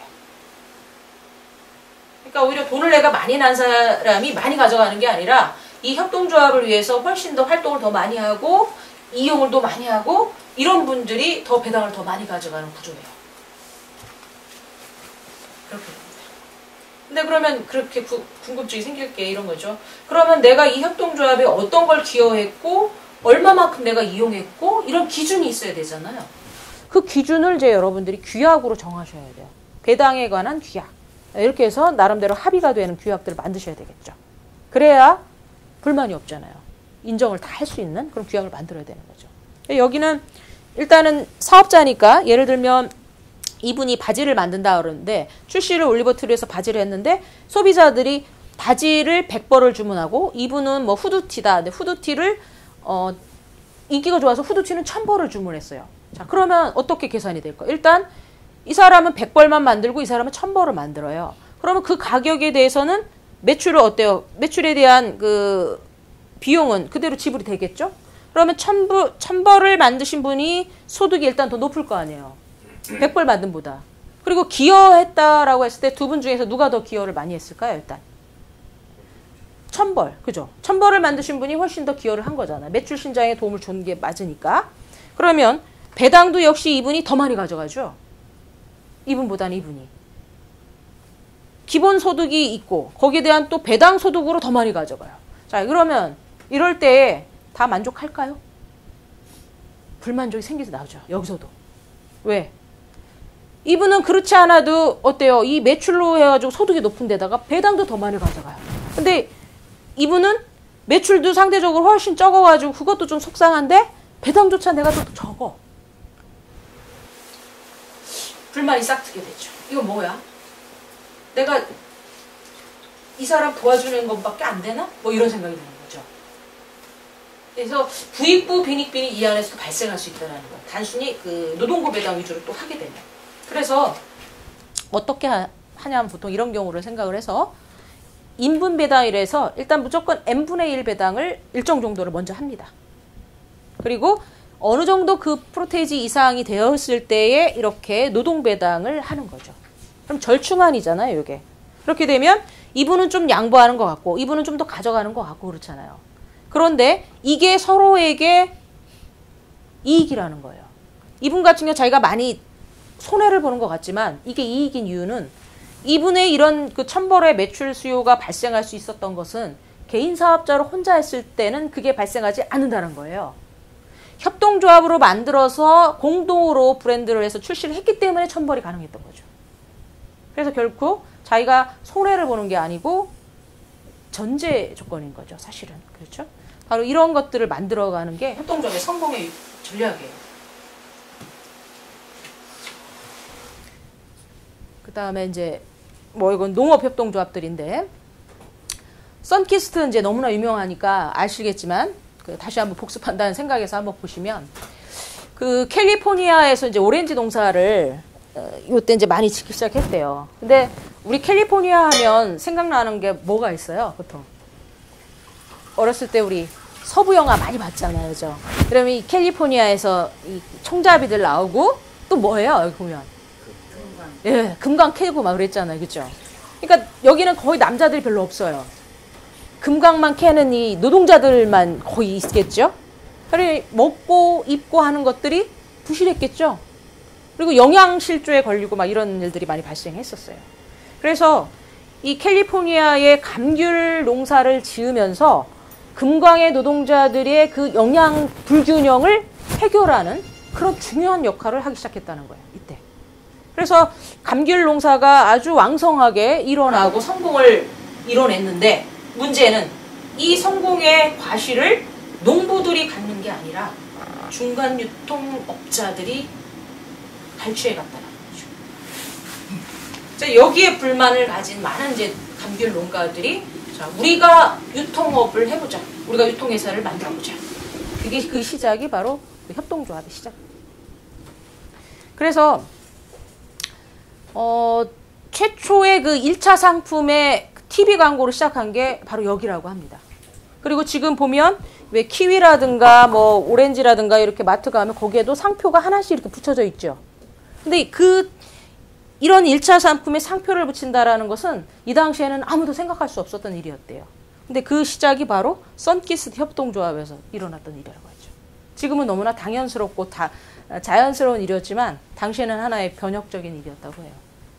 그러니까 오히려 돈을 내가 많이 난 사람이 많이 가져가는 게 아니라 이 협동조합을 위해서 훨씬 더 활동을 더 많이 하고 이용을 더 많이 하고 이런 분들이 더 배당을 더 많이 가져가는 구조예요. 그렇게 됩니다. 근데 그러면 그렇게 궁금증이 생길 게 이런 거죠. 그러면 내가 이 협동조합에 어떤 걸 기여했고 얼마만큼 내가 이용했고 이런 기준이 있어야 되잖아요. 그 기준을 이제 여러분들이 규약으로 정하셔야 돼요. 배당에 관한 규약. 이렇게 해서 나름대로 합의가 되는 규약들을 만드셔야 되겠죠. 그래야 불만이 없잖아요. 인정을 다 할 수 있는 그런 규약을 만들어야 되는 거죠. 여기는 일단은 사업자니까 예를 들면 이분이 바지를 만든다 그러는데 출시를 올리버트리에서 바지를 했는데 소비자들이 바지를 100벌을 주문하고 이분은 뭐 후드티다. 근데 후드티를 인기가 좋아서 후드티는 1000벌을 주문했어요. 자, 그러면 어떻게 계산이 될까요? 일단 이 사람은 100벌만 만들고 이 사람은 1000벌을 만들어요. 그러면 그 가격에 대해서는 매출을 어때요? 매출에 대한 그 비용은 그대로 지불이 되겠죠? 그러면 1000벌을 만드신 분이 소득이 일단 더 높을 거 아니에요. 100벌 만든 보다. 그리고 기여했다라고 했을 때 두 분 중에서 누가 더 기여를 많이 했을까요? 일단 1000벌, 그죠? 1000벌을 만드신 분이 훨씬 더 기여를 한 거잖아. 매출 신장에 도움을 준 게 맞으니까. 그러면 배당도 역시 이분이 더 많이 가져가죠. 이분보다는 이분이. 기본 소득이 있고 거기에 대한 또 배당 소득으로 더 많이 가져가요. 자, 그러면 이럴 때 다 만족할까요? 불만족이 생기서 나오죠. 여기서도. 왜? 이분은 그렇지 않아도 어때요? 이 매출로 해가지고 소득이 높은 데다가 배당도 더 많이 가져가요. 근데 이분은 매출도 상대적으로 훨씬 적어가지고 그것도 좀 속상한데 배당조차 내가 더 적어. 불만이 싹 트게 되죠. 이거 뭐야? 내가 이 사람 도와주는 것밖에 안 되나? 뭐 이런 생각이 드는 거죠. 그래서 부익부, 빈익빈이 이 안에서도 발생할 수 있다는 거예요. 단순히 그 노동부 배당 위주로 또 하게 되면. 그래서 어떻게 하냐면 보통 이런 경우를 생각을 해서 인분 배당이라서 일단 무조건 n분의 1 배당을 일정 정도를 먼저 합니다. 그리고 어느 정도 그 프로테이지 이상이 되었을 때에 이렇게 노동 배당을 하는 거죠. 그럼 절충안이잖아요, 이게. 그렇게 되면 이분은 좀 양보하는 것 같고 이분은 좀 더 가져가는 것 같고 그렇잖아요. 그런데 이게 서로에게 이익이라는 거예요. 이분 같은 경우 자기가 많이 손해를 보는 것 같지만 이게 이익인 이유는 이분의 이런 그 1000벌의 매출 수요가 발생할 수 있었던 것은 개인 사업자로 혼자 했을 때는 그게 발생하지 않는다는 거예요. 협동조합으로 만들어서 공동으로 브랜드를 해서 출시를 했기 때문에 1000벌이 가능했던 거죠. 그래서 결코 자기가 손해를 보는 게 아니고 전제 조건인 거죠, 사실은. 그렇죠? 바로 이런 것들을 만들어가는 게 협동조합의 성공의 전략이에요. 그 다음에 이제 뭐 이건 농업협동조합들인데 선키스트 이제 너무나 유명하니까 아시겠지만 다시 한번 복습한다는 생각에서 한번 보시면 그 캘리포니아에서 이제 오렌지 농사를 이때 이제 많이 짓기 시작했대요. 근데 우리 캘리포니아 하면 생각나는 게 뭐가 있어요, 보통? 어렸을 때 우리 서부 영화 많이 봤잖아요, 그죠? 그러면 이 캘리포니아에서 이 총잡이들 나오고 또 뭐예요, 여기 보면? 예, 금강 캐고 막 그랬잖아요, 그죠? 그러니까 여기는 거의 남자들이 별로 없어요. 금강만 캐는 이 노동자들만 거의 있겠죠? 그래 먹고 입고 하는 것들이 부실했겠죠? 그리고 영양실조에 걸리고 막 이런 일들이 많이 발생했었어요. 그래서 이 캘리포니아의 감귤 농사를 지으면서 금강의 노동자들의 그 영양 불균형을 해결하는 그런 중요한 역할을 하기 시작했다는 거예요, 이때. 그래서 감귤 농사가 아주 왕성하게 일어나고 성공을 이뤄냈는데 문제는 이 성공의 과실을 농부들이 갖는 게 아니라 중간 유통업자들이 갈취해 갔다는 거죠. 자, 여기에 불만을 가진 많은 이제 감귤 농가들이 자, 우리가 유통업을 해보자. 우리가 유통회사를 만들어보자. 그게 그 시작이 바로 그 협동조합의 시작. 그래서 최초의 그 1차 상품의 TV 광고를 시작한 게 바로 여기라고 합니다. 그리고 지금 보면 왜 키위라든가 뭐 오렌지라든가 이렇게 마트 가면 거기에도 상표가 하나씩 이렇게 붙여져 있죠. 근데 이런 1차 상품에 상표를 붙인다라는 것은 이 당시에는 아무도 생각할 수 없었던 일이었대요. 근데 그 시작이 바로 선키스트 협동조합에서 일어났던 일이라고 하죠. 지금은 너무나 당연스럽고 자연스러운 일이었지만 당시에는 하나의 변혁적인 일이었다고 해요.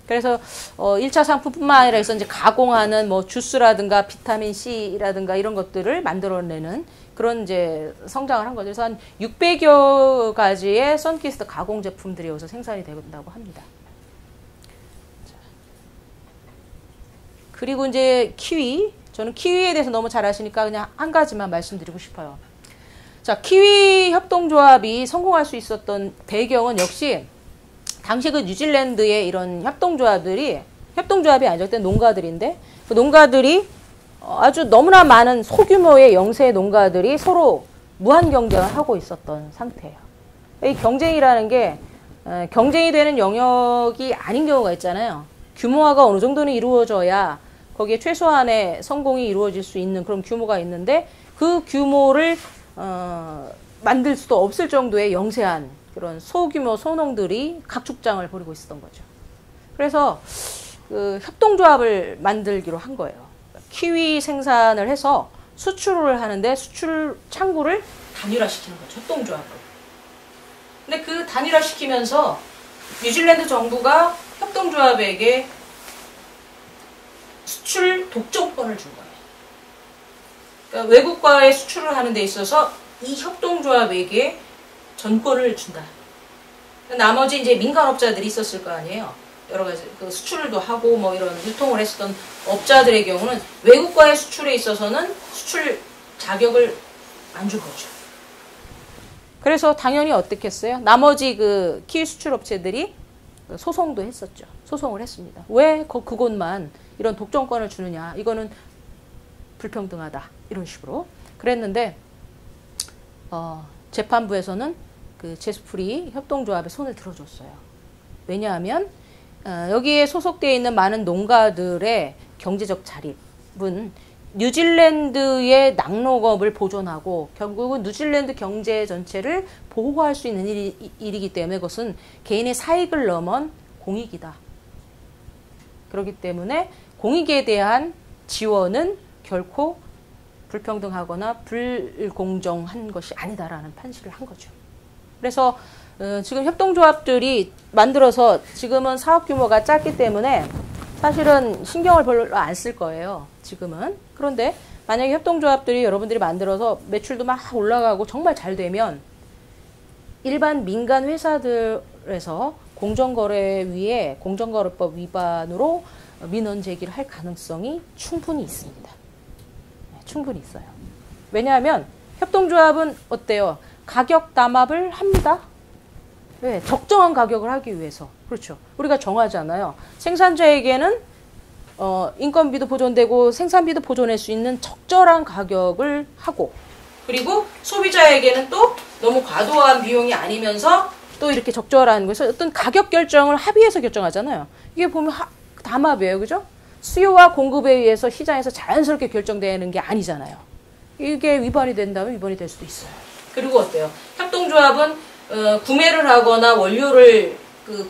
그래서 1차 상품뿐만 아니라 이제 가공하는 뭐 주스라든가 비타민 C라든가 이런 것들을 만들어내는 그런 이제 성장을 한 거죠. 그래서 한 600여 가지의 선키스트 가공 제품들이 여기서 생산이 된다고 합니다. 그리고 이제 키위. 저는 키위에 대해서 너무 잘 아시니까 그냥 한 가지만 말씀드리고 싶어요. 자, 키위 협동조합이 성공할 수 있었던 배경은 역시 당시 그 뉴질랜드의 이런 협동조합이 아니죠. 그때 농가들인데 그 농가들이 아주 너무나 많은 소규모의 영세 농가들이 서로 무한 경쟁을 하고 있었던 상태예요. 이 경쟁이라는 게 경쟁이 되는 영역이 아닌 경우가 있잖아요. 규모화가 어느 정도는 이루어져야 거기에 최소한의 성공이 이루어질 수 있는 그런 규모가 있는데 그 규모를 만들 수도 없을 정도의 영세한 그런 소규모 소농들이 각축장을 벌이고 있었던 거죠. 그래서 그 협동조합을 만들기로 한 거예요. 키위 생산을 해서 수출을 하는데 수출 창구를 단일화시키는 거죠. 협동조합을. 근데 그 단일화시키면서 뉴질랜드 정부가 협동조합에게 수출 독점권을 준 거예요. 그러니까 외국과의 수출을 하는 데 있어서 이 협동조합에게 전권을 준다. 나머지 이제 민간업자들이 있었을 거 아니에요. 여러 가지 그 수출도 하고 뭐 이런 유통을 했었던 업자들의 경우는 외국과의 수출에 있어서는 수출 자격을 안 준 거죠. 그래서 당연히 어떻게 했어요? 나머지 그 키위 수출 업체들이 소송도 했었죠. 소송을 했습니다. 왜 그곳만 이런 독점권을 주느냐? 이거는 불평등하다. 이런 식으로 그랬는데 재판부에서는 그 제스프리 협동조합의 손을 들어줬어요. 왜냐하면 여기에 소속되어 있는 많은 농가들의 경제적 자립은 뉴질랜드의 낙농업을 보존하고 결국은 뉴질랜드 경제 전체를 보호할 수 있는 일이기 때문에 그것은 개인의 사익을 넘은 공익이다. 그렇기 때문에 공익에 대한 지원은 결코 불평등하거나 불공정한 것이 아니다라는 판시를 한 거죠. 그래서 지금 협동조합들이 만들어서 지금은 사업 규모가 작기 때문에 사실은 신경을 별로 안 쓸 거예요. 지금은. 그런데 만약에 협동조합들이 여러분들이 만들어서 매출도 막 올라가고 정말 잘 되면 일반 민간 회사들에서 공정거래위에 공정거래법 위반으로 민원 제기를 할 가능성이 충분히 있습니다. 충분히 있어요. 왜냐하면 협동조합은 어때요? 가격 담합을 합니다. 왜? 적정한 가격을 하기 위해서. 그렇죠. 우리가 정하잖아요. 생산자에게는 인건비도 보존되고 생산비도 보존할 수 있는 적절한 가격을 하고 그리고 소비자에게는 또 너무 과도한 비용이 아니면서 또 이렇게 적절한 것을 어떤 가격 결정을 합의해서 결정하잖아요. 이게 보면 담합이에요. 그죠? 수요와 공급에 의해서 시장에서 자연스럽게 결정되는 게 아니잖아요. 이게 위반이 된다면 위반이 될 수도 있어요. 그리고 어때요? 협동조합은 구매를 하거나 원료를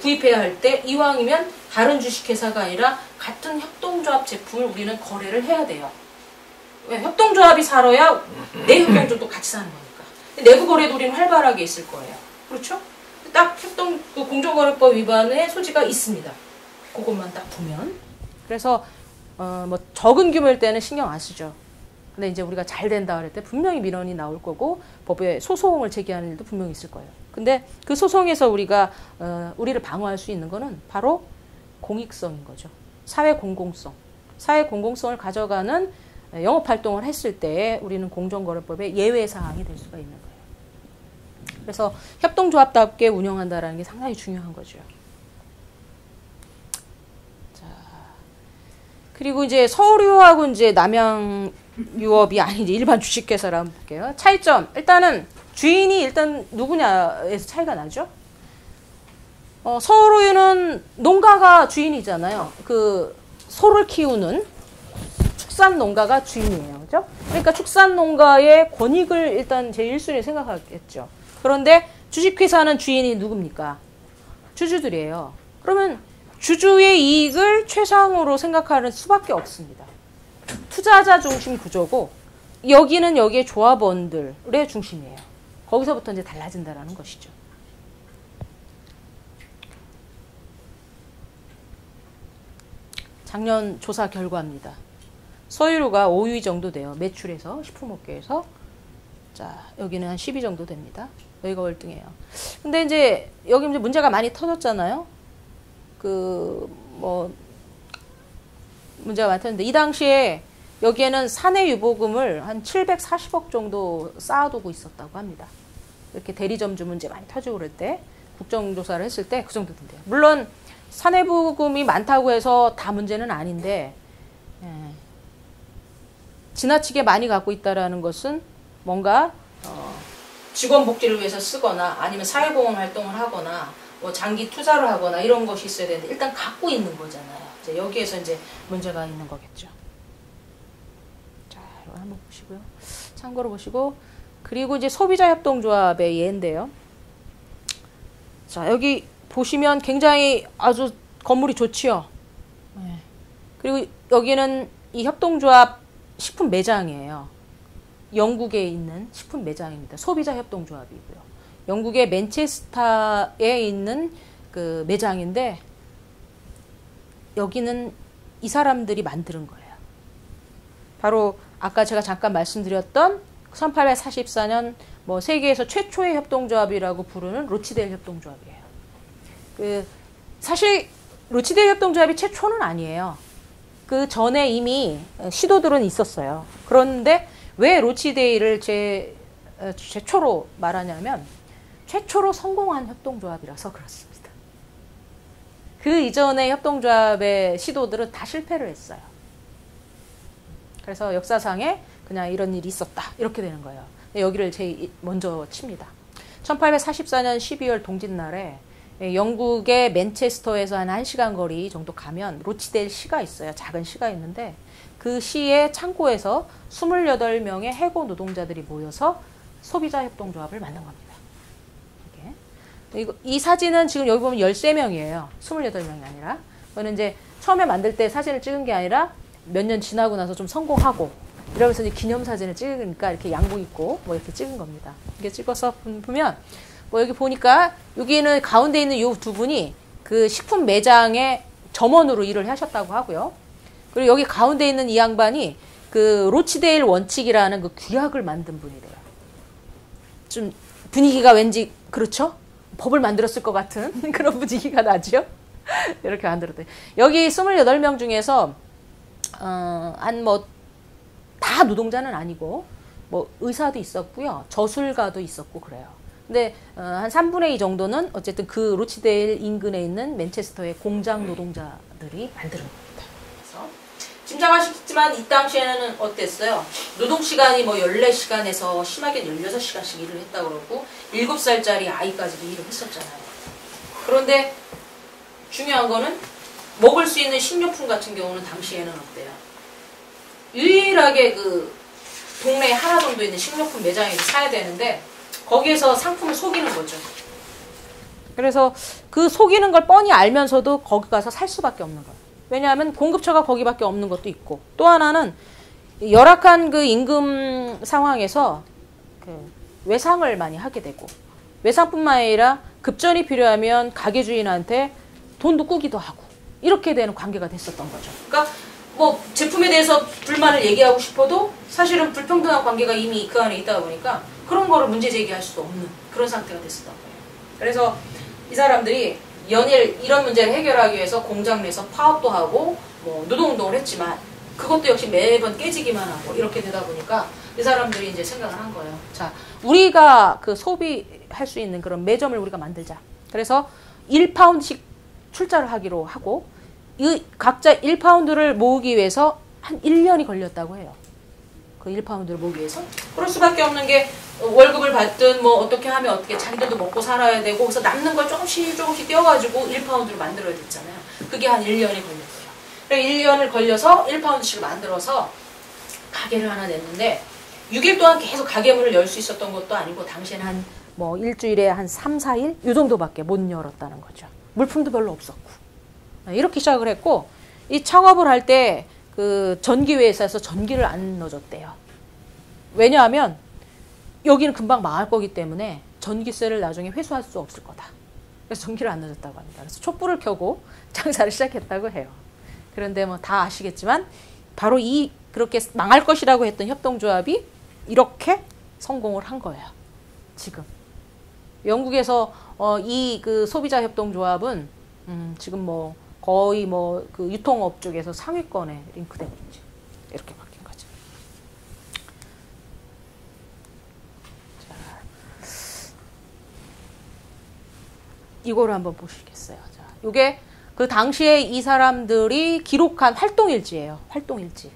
구입해야 할 때 이왕이면 다른 주식회사가 아니라 같은 협동조합 제품을 우리는 거래를 해야 돼요. 왜? 협동조합이 살아야 내 협동조합도 같이 사는 거니까. 내부 거래도 우리는 활발하게 있을 거예요. 그렇죠? 딱 공정거래법 위반의 소지가 있습니다. 그것만 딱 보면. 그래서 뭐 적은 규모일 때는 신경 안 쓰죠. 근데 이제 우리가 잘 된다 그럴 때 분명히 민원이 나올 거고 법에 소송을 제기하는 일도 분명히 있을 거예요. 근데 그 소송에서 우리가 우리를 방어할 수 있는 거는 바로 공익성인 거죠. 사회 공공성. 사회 공공성을 가져가는 영업 활동을 했을 때 우리는 공정거래법의 예외 사항이 될 수가 있는 거예요. 그래서 협동조합답게 운영한다라는 게 상당히 중요한 거죠. 자, 그리고 이제 서울유업하고 이제 남양유업이 아닌 이제 일반 주식회사를 한번 볼게요. 차이점. 일단은 주인이 일단 누구냐에서 차이가 나죠. 서울우유는 농가가 주인이잖아요. 그 소를 키우는 축산 농가가 주인이에요. 그죠? 그러니까 축산 농가의 권익을 일단 제일 1순위에 생각하겠죠. 그런데 주식회사는 주인이 누굽니까? 주주들이에요. 그러면 주주의 이익을 최상으로 생각하는 수밖에 없습니다. 투자자 중심 구조고 여기는 여기에 조합원들의 중심이에요. 거기서부터 이제 달라진다라는 것이죠. 작년 조사 결과입니다. 서유류가 5위 정도 돼요. 매출에서, 식품업계에서. 자, 여기는 한 10위 정도 됩니다. 여기가 월등해요. 근데 이제, 여기 이제 문제가 많이 터졌잖아요. 문제가 많이 터졌는데, 이 당시에 여기에는 사내 유보금을 한 740억 정도 쌓아두고 있었다고 합니다. 이렇게 대리점주 문제 많이 터지고 그럴 때 국정조사를 했을 때 그 정도 된대요. 물론 사내부금이 많다고 해서 다 문제는 아닌데 지나치게 많이 갖고 있다라는 것은 뭔가 직원 복지를 위해서 쓰거나 아니면 사회보험 활동을 하거나 뭐 장기 투자를 하거나 이런 것이 있어야 되는데 일단 갖고 있는 거잖아요. 이제 여기에서 이제 문제가 있는 거겠죠. 자, 이거 한번 보시고요. 참고로 보시고 그리고 이제 소비자협동조합의 예인데요. 자, 여기 보시면 굉장히 아주 건물이 좋지요. 네. 그리고 여기는 이 협동조합 식품 매장이에요. 영국에 있는 식품 매장입니다. 소비자협동조합이고요. 영국의 맨체스터에 있는 그 매장인데 여기는 이 사람들이 만드는 거예요. 바로 아까 제가 잠깐 말씀드렸던 1844년 뭐 세계에서 최초의 협동조합이라고 부르는 로치델 협동조합이에요. 그 사실 로치델 협동조합이 최초는 아니에요. 그 전에 이미 시도들은 있었어요. 그런데 왜 로치데일을 최초로 말하냐면 최초로 성공한 협동조합이라서 그렇습니다. 그 이전의 협동조합의 시도들은 다 실패를 했어요. 그래서 역사상에 그냥 이런 일이 있었다 이렇게 되는 거예요. 여기를 제일 먼저 칩니다. 1844년 12월 동짓날에 영국의 맨체스터에서 한 1시간 거리 정도 가면 로치델 시가 있어요. 작은 시가 있는데 그 시의 창고에서 28명의 해고 노동자들이 모여서 소비자협동조합을 만든 겁니다. 이 사진은 지금 여기 보면 13명이에요. 28명이 아니라. 그거는 이제 처음에 만들 때 사진을 찍은 게 아니라 몇 년 지나고 나서 좀 성공하고 이러면서 이제 기념사진을 찍으니까 이렇게 양복 입고 뭐 이렇게 찍은 겁니다. 이렇게 찍어서 보면 뭐 여기 보니까 여기는 가운데 있는 이 두 분이 그 식품 매장의 점원으로 일을 하셨다고 하고요. 그리고 여기 가운데 있는 이 양반이 그 로치데일 원칙이라는 그 규약을 만든 분이래요. 좀 분위기가 왠지 그렇죠? 법을 만들었을 것 같은 그런 분위기가 나죠? 이렇게 만들었대요. 여기 28명 중에서 한 뭐 다 노동자는 아니고 뭐 의사도 있었고요. 저술가도 있었고 그래요. 근데 한 3분의 2 정도는 어쨌든 그 로치데일 인근에 있는 맨체스터의 공장 노동자들이 만드는 겁니다. 그래서 짐작하시겠지만 이 당시에는 어땠어요? 노동시간이 뭐 14시간에서 심하게 16시간씩 일을 했다고 그러고 7살짜리 아이까지도 일을 했었잖아요. 그런데 중요한 거는 먹을 수 있는 식료품 같은 경우는 당시에는 어때요? 유일하게 그 동네에 하나 정도 있는 식료품 매장에서 사야 되는데 거기에서 상품을 속이는 거죠. 그래서 그 속이는 걸 뻔히 알면서도 거기 가서 살 수밖에 없는 거예요. 왜냐하면 공급처가 거기밖에 없는 것도 있고 또 하나는 열악한 그 임금 상황에서 그 외상을 많이 하게 되고 외상뿐만 아니라 급전이 필요하면 가게 주인한테 돈도 꾸기도 하고 이렇게 되는 관계가 됐었던 거죠. 그러니까 뭐 제품에 대해서 불만을 얘기하고 싶어도 사실은 불평등한 관계가 이미 그 안에 있다 보니까 그런 거를 문제 제기할 수도 없는 그런 상태가 됐었던 거예요. 그래서 이 사람들이 연일 이런 문제를 해결하기 위해서 공장 내에서 파업도 하고 뭐 노동운동을 했지만 그것도 역시 매번 깨지기만 하고 이렇게 되다 보니까 이 사람들이 이제 생각을 한 거예요. 자, 우리가 그 소비할 수 있는 그런 매점을 우리가 만들자. 그래서 1파운드씩 출자를 하기로 하고 이 각자 1파운드를 모으기 위해서 한 1년이 걸렸다고 해요. 그 1파운드를 모으기 위해서. 그럴 수밖에 없는 게 월급을 받든 뭐 어떻게 하면 어떻게 자기들도 먹고 살아야 되고 그래서 남는 걸 조금씩 떼어가지고 1파운드를 만들어야 됐잖아요. 그게 한 1년이 걸렸어요. 그래서 1년을 걸려서 1파운드씩을 만들어서 가게를 하나 냈는데 6일 동안 계속 가게문을 열 수 있었던 것도 아니고 당시에는 한 뭐 일주일에 한 3, 4일 이 정도밖에 못 열었다는 거죠. 물품도 별로 없었고. 이렇게 시작을 했고 이 창업을 할 때 그 전기회사에서 전기를 안 넣어줬대요. 왜냐하면 여기는 금방 망할 거기 때문에 전기세를 나중에 회수할 수 없을 거다. 그래서 전기를 안 넣어줬다고 합니다. 그래서 촛불을 켜고 장사를 시작했다고 해요. 그런데 뭐 다 아시겠지만 바로 이 그렇게 망할 것이라고 했던 협동조합이 이렇게 성공을 한 거예요. 지금 영국에서 이 그 소비자협동조합은 지금 뭐 거의 뭐 그 유통업 쪽에서 상위권에 링크되고 있죠. 이렇게 바뀐 거죠. 이거를 한번 보시겠어요. 자, 요게 그 당시에 이 사람들이 기록한 활동일지예요. 활동일지.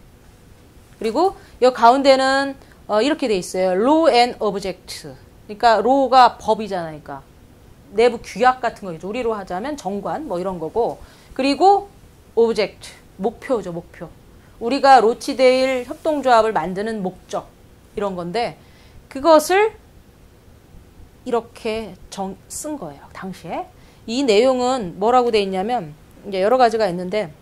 그리고 이 가운데는 이렇게 돼 있어요. law and object. 그러니까 law가 법이잖아요. 그러니까 내부 규약 같은 거죠. 우리로 하자면 정관 뭐 이런 거고. 그리고 object, 목표죠. 목표. 우리가 로치데일 협동조합을 만드는 목적 이런 건데 그것을 이렇게 쓴 거예요. 당시에. 이 내용은 뭐라고 돼 있냐면 이제 여러 가지가 있는데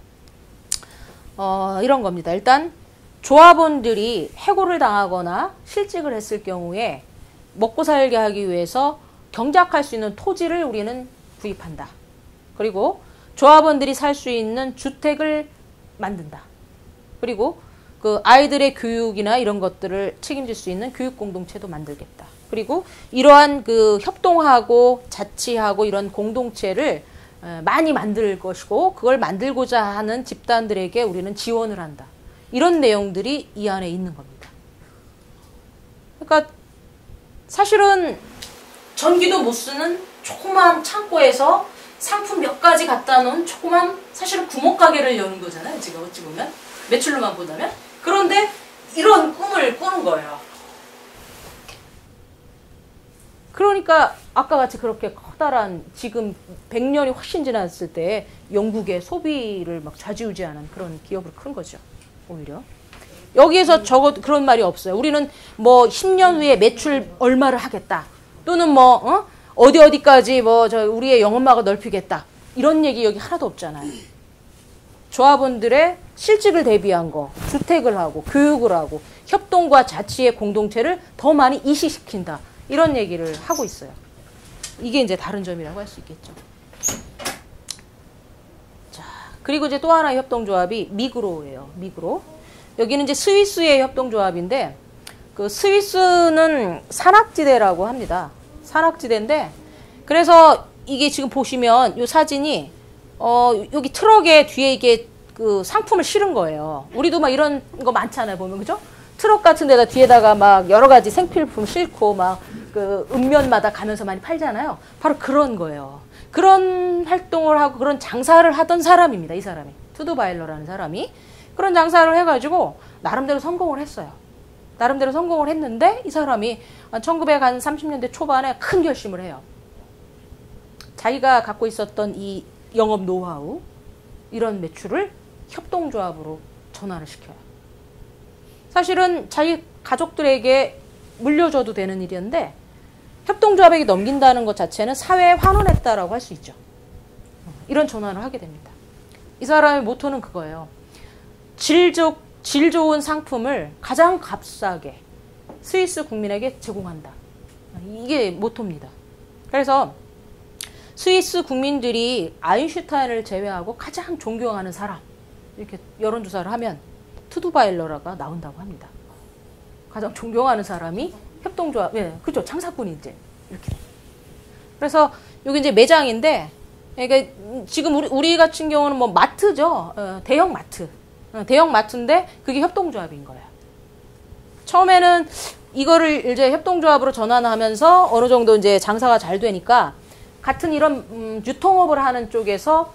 이런 겁니다. 일단 조합원들이 해고를 당하거나 실직을 했을 경우에 먹고 살게 하기 위해서 경작할 수 있는 토지를 우리는 구입한다. 그리고 조합원들이 살 수 있는 주택을 만든다. 그리고 그 아이들의 교육이나 이런 것들을 책임질 수 있는 교육 공동체도 만들겠다. 그리고 이러한 그 협동하고 자치하고 이런 공동체를 많이 만들 것이고 그걸 만들고자 하는 집단들에게 우리는 지원을 한다. 이런 내용들이 이 안에 있는 겁니다. 그러니까 사실은 전기도 못 쓰는 조그만 창고에서 상품 몇 가지 갖다 놓은 조그만 사실은 구멍가게를 여는 거잖아요. 지금 어찌 보면 매출로만 보자면. 그런데 이런 꿈을 꾸는 거예요. 그러니까 아까 같이 그렇게 커다란 지금 100년이 훨씬 지났을 때 영국의 소비를 막 좌지우지하는 그런 기업으로 큰 거죠. 오히려. 여기에서 그런 말이 없어요. 우리는 뭐 10년 후에 매출 얼마를 하겠다. 또는 뭐 어디까지 뭐 우리의 영업막을 넓히겠다. 이런 얘기 여기 하나도 없잖아요. 조합원들의 실직을 대비한 거, 주택을 하고 교육을 하고 협동과 자치의 공동체를 더 많이 이식시킨다. 이런 얘기를 하고 있어요. 이게 이제 다른 점이라고 할 수 있겠죠. 자, 그리고 이제 또 하나의 협동조합이 미그로예요. 미그로. 여기는 이제 스위스의 협동조합인데 그 스위스는 산악지대라고 합니다. 산악지대인데 그래서 이게 지금 보시면 이 사진이 여기 트럭에 뒤에 이게 그 상품을 실은 거예요. 우리도 막 이런 거 많잖아요. 보면 그죠? 트럭 같은 데다 뒤에다가 막 여러 가지 생필품 싣고 막 그 읍면마다 가면서 많이 팔잖아요. 바로 그런 거예요. 그런 활동을 하고 그런 장사를 하던 사람입니다. 이 사람이. 투드바일러라는 사람이. 그런 장사를 해가지고 나름대로 성공을 했어요. 나름대로 성공을 했는데 이 사람이 1930년대 초반에 큰 결심을 해요. 자기가 갖고 있었던 이 영업 노하우 이런 매출을 협동조합으로 전환을 시켜요. 사실은 자기 가족들에게 물려줘도 되는 일이었는데 협동조합에게 넘긴다는 것 자체는 사회에 환원했다라고 할 수 있죠. 이런 전환을 하게 됩니다. 이 사람의 모토는 그거예요. 질 좋은 상품을 가장 값싸게 스위스 국민에게 제공한다. 이게 모토입니다. 그래서 스위스 국민들이 아인슈타인을 제외하고 가장 존경하는 사람 이렇게 여론조사를 하면 투드바일러가 나온다고 합니다. 가장 존경하는 사람이 협동조합, 예, 그렇죠. 장사꾼이 이제 이렇게. 그래서 여기 이제 매장인데, 그러니까 지금 우리 같은 경우는 뭐 마트죠. 대형 마트. 대형 마트인데 그게 협동조합인 거예요. 처음에는 이거를 이제 협동조합으로 전환하면서 어느 정도 이제 장사가 잘 되니까 같은 이런 유통업을 하는 쪽에서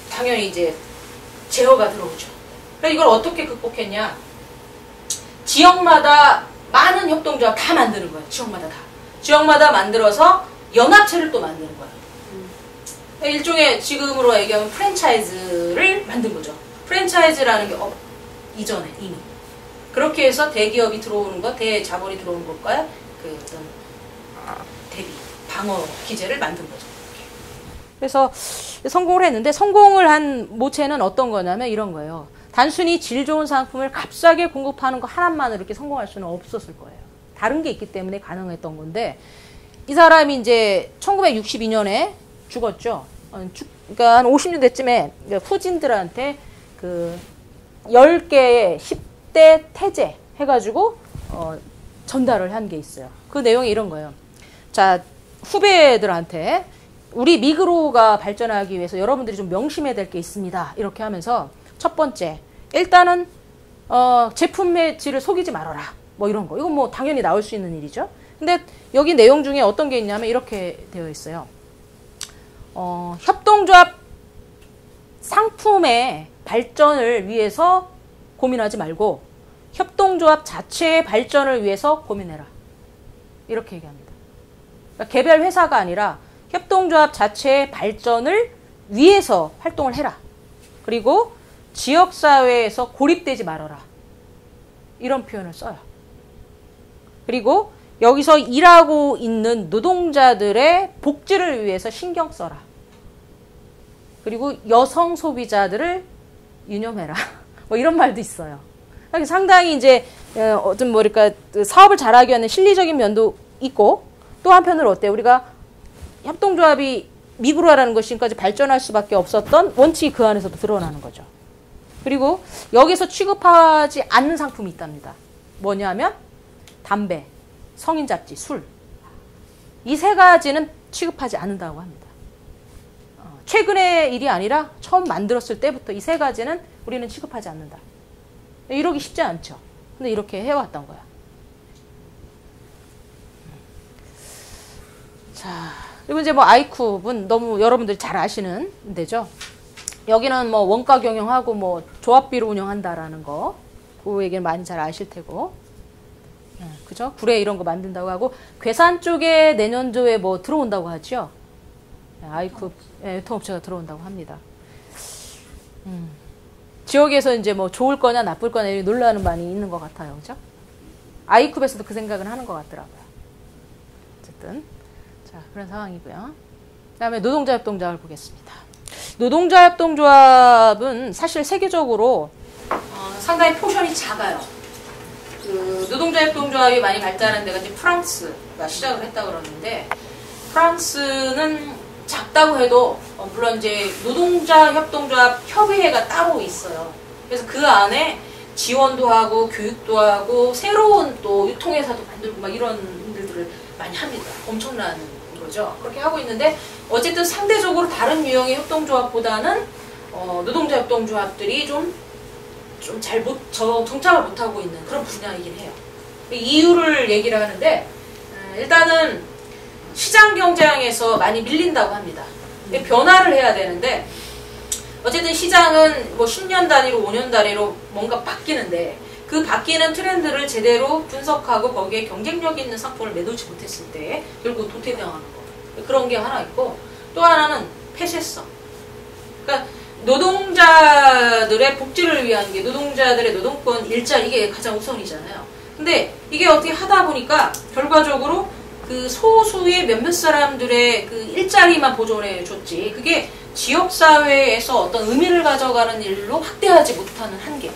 당연히 이제 제어가 들어오죠. 그래서 이걸 어떻게 극복했냐? 지역마다 많은 협동조합 다 만드는 거예요. 지역마다 다. 지역마다 만들어서 연합체를 또 만드는 거예요. 일종의 지금으로 얘기하면 프랜차이즈를 만든 거죠. 프랜차이즈라는 게 이전에 이미. 그렇게 해서 대기업이 들어오는 것, 대자본이 들어오는 것과 그 어떤 대비, 방어 기제를 만든 거죠. 그래서 성공을 했는데 성공을 한 모체는 어떤 거냐면 이런 거예요. 단순히 질 좋은 상품을 값싸게 공급하는 거 하나만으로 이렇게 성공할 수는 없었을 거예요. 다른 게 있기 때문에 가능했던 건데 이 사람이 이제 1962년에 죽었죠. 그러니까 한 50년대쯤에 후진들한테 그 10개의 10대 태제 해가지고 전달을 한 게 있어요. 그 내용이 이런 거예요. 자, 후배들한테 우리 미그로가 발전하기 위해서 여러분들이 좀 명심해야 될 게 있습니다. 이렇게 하면서 첫 번째, 일단은 제품의 질을 속이지 말아라. 뭐 이런 거. 이건 뭐 당연히 나올 수 있는 일이죠. 근데 여기 내용 중에 어떤 게 있냐면 이렇게 되어 있어요. 협동조합 상품의 발전을 위해서 고민하지 말고 협동조합 자체의 발전을 위해서 고민해라. 이렇게 얘기합니다. 그러니까 개별 회사가 아니라 협동조합 자체의 발전을 위해서 활동을 해라. 그리고 지역사회에서 고립되지 말아라. 이런 표현을 써요. 그리고 여기서 일하고 있는 노동자들의 복지를 위해서 신경 써라. 그리고 여성 소비자들을 유념해라. 뭐 이런 말도 있어요. 상당히 이제 어떤 뭐랄까 사업을 잘하기 위한 실리적인 면도 있고 또 한편으로 어때요? 우리가 협동조합이 미브로라는 것이 지금까지 발전할 수밖에 없었던 원칙이 그 안에서도 드러나는 거죠. 그리고 여기서 취급하지 않는 상품이 있답니다. 뭐냐면 담배, 성인잡지, 술. 이 세 가지는 취급하지 않는다고 합니다. 최근의 일이 아니라 처음 만들었을 때부터 이 세 가지는 우리는 취급하지 않는다. 이러기 쉽지 않죠. 근데 이렇게 해왔던 거야. 자, 그리고 이제 뭐 아이쿱은 너무 여러분들이 잘 아시는 데죠. 여기는 뭐 원가 경영하고 뭐 조합비로 운영한다라는 거, 그 얘기는 많이 잘 아실 테고, 그죠? 구례 이런 거 만든다고 하고 괴산 쪽에 내년도에 뭐 들어온다고 하죠. 아이쿱 유통업체가 들어온다고 합니다. 지역에서 이제 뭐 좋을 거냐 나쁠 거냐 이렇게 놀라는 많이 있는 것 같아요, 그죠? 아이쿱에서도 그 생각은 하는 것 같더라고요. 어쨌든 자 그런 상황이고요. 그다음에 노동자협동조합을 보겠습니다. 노동자협동조합은 사실 세계적으로 상당히 포션이 작아요. 그 노동자협동조합이 많이 발달한 데가 이제 프랑스가 시작을 했다고 그러는데 프랑스는 작다고 해도 물론 이제 노동자협동조합 협의회가 따로 있어요. 그래서 그 안에 지원도 하고 교육도 하고 새로운 또 유통회사도 만들고 막 이런 일들을 많이 합니다. 엄청난 거죠. 그렇게 하고 있는데 어쨌든 상대적으로 다른 유형의 협동조합보다는 노동자협동조합들이 좀 잘 정착을 못하고 있는 그런 분야이긴 해요. 이유를 얘기를 하는데 일단은 시장 경쟁에서 많이 밀린다고 합니다. 변화를 해야 되는데 어쨌든 시장은 뭐 10년 단위로 5년 단위로 뭔가 바뀌는데 그 바뀌는 트렌드를 제대로 분석하고 거기에 경쟁력 있는 상품을 내놓지 못했을 때 결국 도태당하는 거. 그런 게 하나 있고 또 하나는 폐쇄성. 그러니까 노동자들의 복지를 위한 게 노동자들의 노동권 일자리 이게 가장 우선이잖아요. 근데 이게 어떻게 하다 보니까 결과적으로 그 소수의 몇몇 사람들의 그 일자리만 보존해 줬지 그게 지역사회에서 어떤 의미를 가져가는 일로 확대하지 못하는 한계.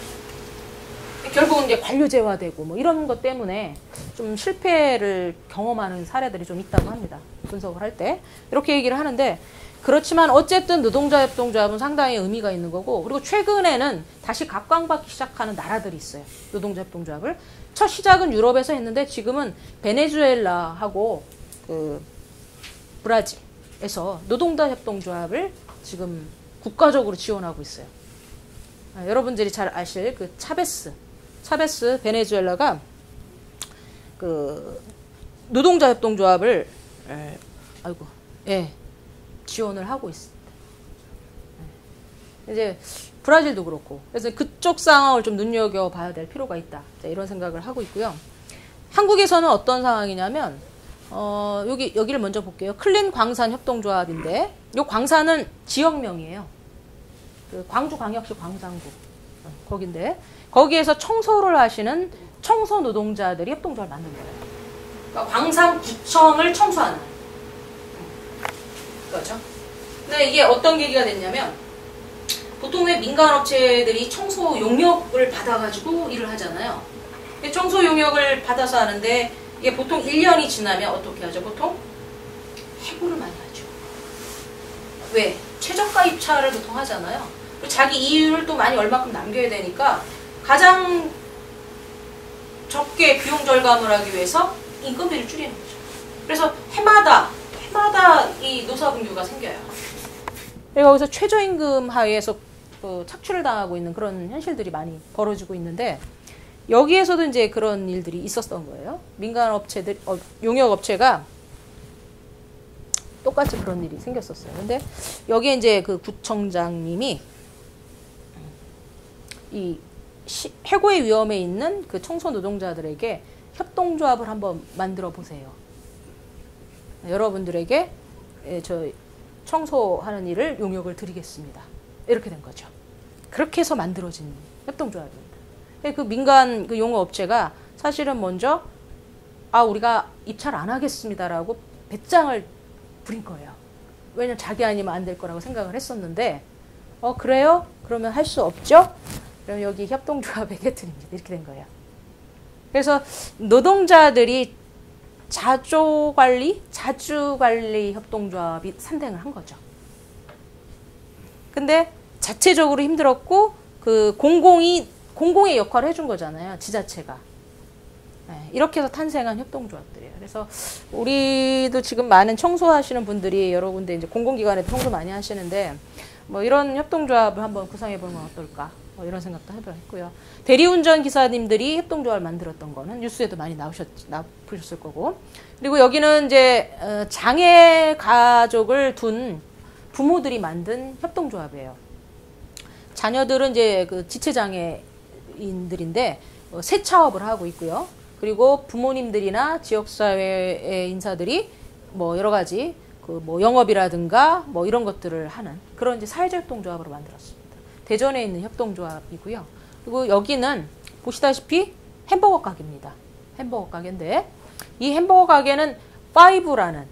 결국은 이제 관료제화되고 뭐 이런 것 때문에 좀 실패를 경험하는 사례들이 좀 있다고 합니다. 분석을 할 때. 이렇게 얘기를 하는데 그렇지만 어쨌든 노동자협동조합은 상당히 의미가 있는 거고 그리고 최근에는 다시 각광받기 시작하는 나라들이 있어요. 노동자협동조합을. 첫 시작은 유럽에서 했는데 지금은 베네수엘라하고 그 브라질에서 노동자협동조합을 지금 국가적으로 지원하고 있어요. 여러분들이 잘 아실 그 차베스 베네수엘라가 그 노동자협동조합을 지원을 하고 있습니다. 이제 브라질도 그렇고 그래서 그쪽 상황을 좀 눈여겨봐야 될 필요가 있다. 이런 생각을 하고 있고요. 한국에서는 어떤 상황이냐면 여기를 먼저 볼게요. 클린 광산 협동조합인데 이 광산은 지역명이에요. 그 광주광역시 광산구 거긴데 거기에서 청소를 하시는 청소 노동자들이 협동조합을 만든 거예요. 그러니까 광산구청을 청소하는 거죠. 근데 이게 어떤 계기가 됐냐면 보통 왜 민간업체들이 청소 용역을 받아가지고 일을 하잖아요. 청소 용역을 받아서 하는데 이게 보통 1년이 지나면 어떻게 하죠? 보통 해고를 많이 하죠. 왜? 최저가 입찰을 보통 하잖아요. 그리고 자기 이율을 또 많이 얼마큼 남겨야 되니까 가장 적게 비용 절감을 하기 위해서 인건비를 줄이는 거죠. 그래서 해마다 이 노사분규가 생겨요. 여기서 최저임금 하에서 착취를 당하고 있는 그런 현실들이 많이 벌어지고 있는데 여기에서도 이제 그런 일들이 있었던 거예요. 민간 업체들, 용역 업체가 똑같이 그런 일이 생겼었어요. 근데 여기에 이제 그 구청장님이 이 해고의 위험에 있는 그 청소 노동자들에게 협동조합을 한번 만들어 보세요. 여러분들에게 저 청소하는 일을 용역을 드리겠습니다. 이렇게 된 거죠. 그렇게 해서 만들어진 협동조합입니다. 그 민간 그 용어업체가 사실은 먼저 우리가 입찰 안 하겠습니다라고 배짱을 부린 거예요. 왜냐면 자기 아니면 안 될 거라고 생각을 했었는데 그래요? 그러면 할 수 없죠? 그럼 여기 협동조합에게 드립니다. 이렇게 된 거예요. 그래서 노동자들이 자주관리 협동조합이 산행을 한 거죠. 근데 자체적으로 힘들었고 그 공공의 역할을 해준 거잖아요. 지자체가. 네, 이렇게 해서 탄생한 협동조합들이에요. 그래서 우리도 지금 많은 청소하시는 분들이 여러 군데 이제 공공기관에도 청소 많이 하시는데 뭐 이런 협동조합을 한번 구상해 보면 어떨까? 이런 생각도 해봤고요. 대리운전 기사님들이 협동조합을 만들었던 거는 뉴스에도 많이 나오셨을 거고. 그리고 여기는 이제 장애 가족을 둔 부모들이 만든 협동조합이에요. 자녀들은 이제 그 지체장애인들인데 세차업을 하고 있고요. 그리고 부모님들이나 지역사회의 인사들이 뭐 여러 가지 그 뭐 영업이라든가 뭐 이런 것들을 하는 그런 이제 사회적 협동조합으로 만들었습니다. 대전에 있는 협동조합이고요. 그리고 여기는 보시다시피 햄버거 가게입니다. 햄버거 가게인데 이 햄버거 가게는 5라는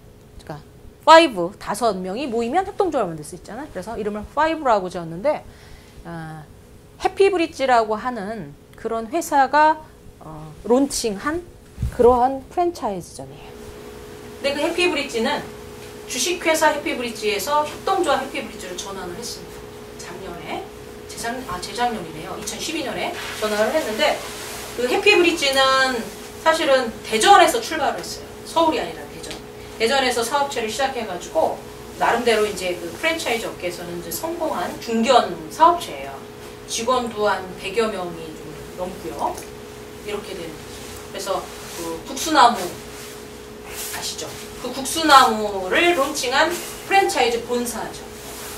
그러니까 5명이 모이면 협동조합을 만들 수 있잖아요. 그래서 이름을 5라고 지었는데 해피브릿지라고 하는 그런 회사가 론칭한 그러한 프랜차이즈점이에요. 근데 그 해피브릿지는 주식회사 해피브릿지에서 협동조합 해피브릿지로 전환을 했습니다. 작년에 재작년이네요. 2012년에 전환을 했는데 그 해피브릿지는 사실은 대전에서 출발을 했어요. 서울이 아니라 대전에서 사업체를 시작해가지고 나름대로 이제 그 프랜차이즈 업계에서는 이제 성공한 중견 사업체예요. 직원도 한 100여 명이 좀 넘고요. 이렇게 되는 거죠. 그래서 그 국수나무 아시죠? 그 국수나무를 론칭한 프랜차이즈 본사죠.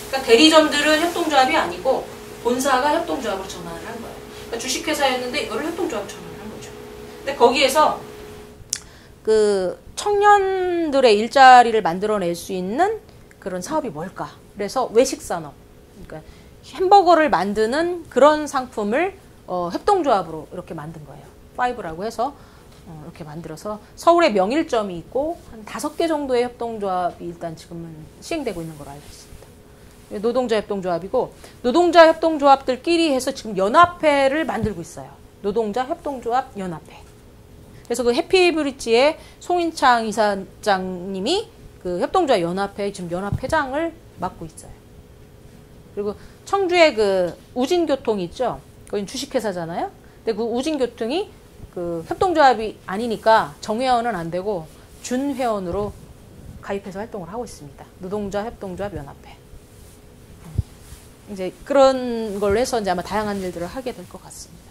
그러니까 대리점들은 협동조합이 아니고 본사가 협동조합으로 전환을 한 거예요. 그러니까 주식회사였는데 이거를 협동조합 전환을 한 거죠. 근데 거기에서 그 청년들의 일자리를 만들어낼 수 있는 그런 사업이 뭘까? 그래서 외식산업, 그러니까 햄버거를 만드는 그런 상품을 협동조합으로 이렇게 만든 거예요. 5라고 해서 이렇게 만들어서 서울에 명일점이 있고 한 5개 정도의 협동조합이 일단 지금은 시행되고 있는 걸로 알고 있습니다. 노동자 협동조합이고 노동자 협동조합들끼리 해서 지금 연합회를 만들고 있어요. 노동자 협동조합 연합회. 그래서 그 해피브릿지의 송인창 이사장님이 그 협동조합 연합회 지금 연합회장을 맡고 있어요. 그리고 청주에 그 우진교통이 있죠. 거긴 주식회사잖아요. 근데 그 우진교통이 그 협동조합이 아니니까 정회원은 안 되고 준회원으로 가입해서 활동을 하고 있습니다. 노동자 협동조합 연합회. 이제 그런 걸로 해서 이제 아마 다양한 일들을 하게 될 것 같습니다.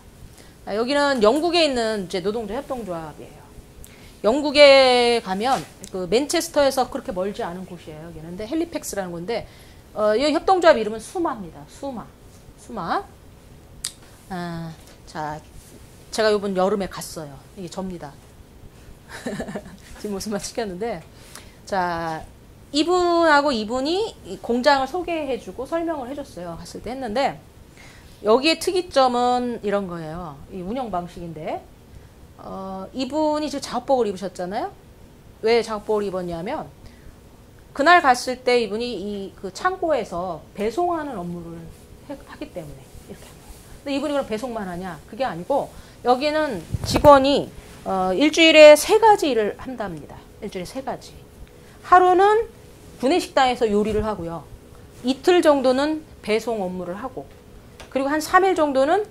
여기는 영국에 있는 이제 노동자 협동조합이에요. 영국에 가면 그 맨체스터에서 그렇게 멀지 않은 곳이에요. 여기는 근데 헬리팩스라는 건데 이 협동조합 이름은 수마입니다. 수마. 자, 제가 이번 여름에 갔어요. 이게 접니다. 뒷모습만 시켰는데, 자, 이분이 공장을 소개해주고 설명을 해줬어요. 갔을 때 했는데, 여기의 특이점은 이런 거예요. 이 운영 방식인데, 이분이 지금 작업복을 입으셨잖아요. 왜 작업복을 입었냐면, 그날 갔을 때 이분이 이 그 창고에서 배송하는 업무를 하기 때문에 이렇게 합니다. 근데 이분이 그럼 배송만 하냐? 그게 아니고, 여기는 직원이 일주일에 3가지 일을 한답니다. 일주일에 3가지. 하루는 구내식당에서 요리를 하고요. 이틀 정도는 배송 업무를 하고 그리고 한 3일 정도는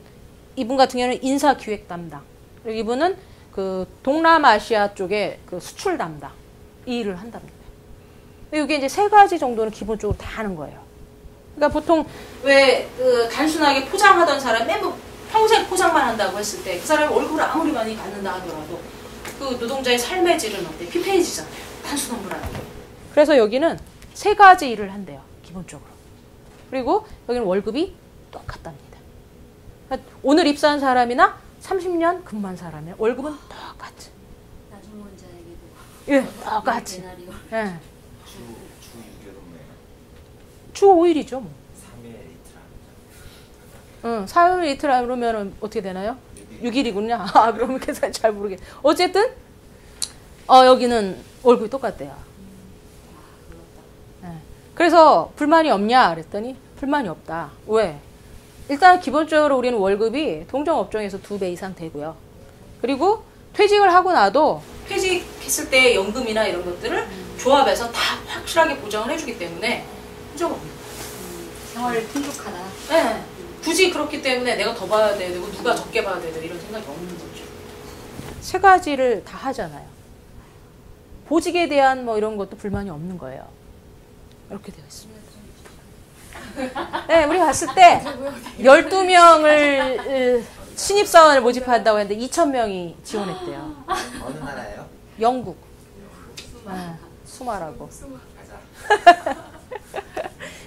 이분 같은 경우는 인사기획 담당 그리고 이분은 그 동남아시아 쪽에 그 수출 담당 이 일을 한답니다. 이게 이제 3가지 정도는 기본적으로 다 하는 거예요. 그러니까 보통 왜 그 단순하게 포장하던 사람 매번 평생 포장만 한다고 했을 때 그 사람이 얼굴을 아무리 많이 갖는다 하더라도 그 노동자의 삶의 질은 어때? 피폐해지잖아요. 단순 업무라는 게. 그래서 여기는 세 가지 일을 한대요. 기본적으로. 그리고 여기는 월급이 똑같답니다. 그러니까 오늘 입사한 사람이나 30년 근무한 사람이나 월급은 똑같이. 나중 원자에게도 예, 똑같이. 대나리가 예. 주 6일 근무예요. 주 5일이죠. 뭐. 3일 이틀 합니다. 응, 4일 이틀 하면 어떻게 되나요? 6일이군요. 아, 그러면 계산 잘 모르겠. 어쨌든 여기는 월급이 똑같대요. 네. 그래서 불만이 없냐 그랬더니 불만이 없다. 왜? 일단 기본적으로 우리는 월급이 동종업종에서 2배 이상 되고요. 그리고 퇴직을 하고 나도 퇴직했을 때 연금이나 이런 것들을 조합에서 다 확실하게 보장을 해주기 때문에 문제가 없습니다. 생활을 풍족하다. 네. 굳이 그렇기 때문에 내가 더 봐야 되고 누가 적게 봐야 되고 이런 생각이 없는 거죠. 세 가지를 다 하잖아요. 보직에 대한 뭐 이런 것도 불만이 없는 거예요. 이렇게 되어 있습니다. 네, 우리 갔을 때 12명을 신입사원을 모집한다고 했는데 2,000명이 지원했대요. 어느 나라예요? 영국. 네, 수마라고. 가자.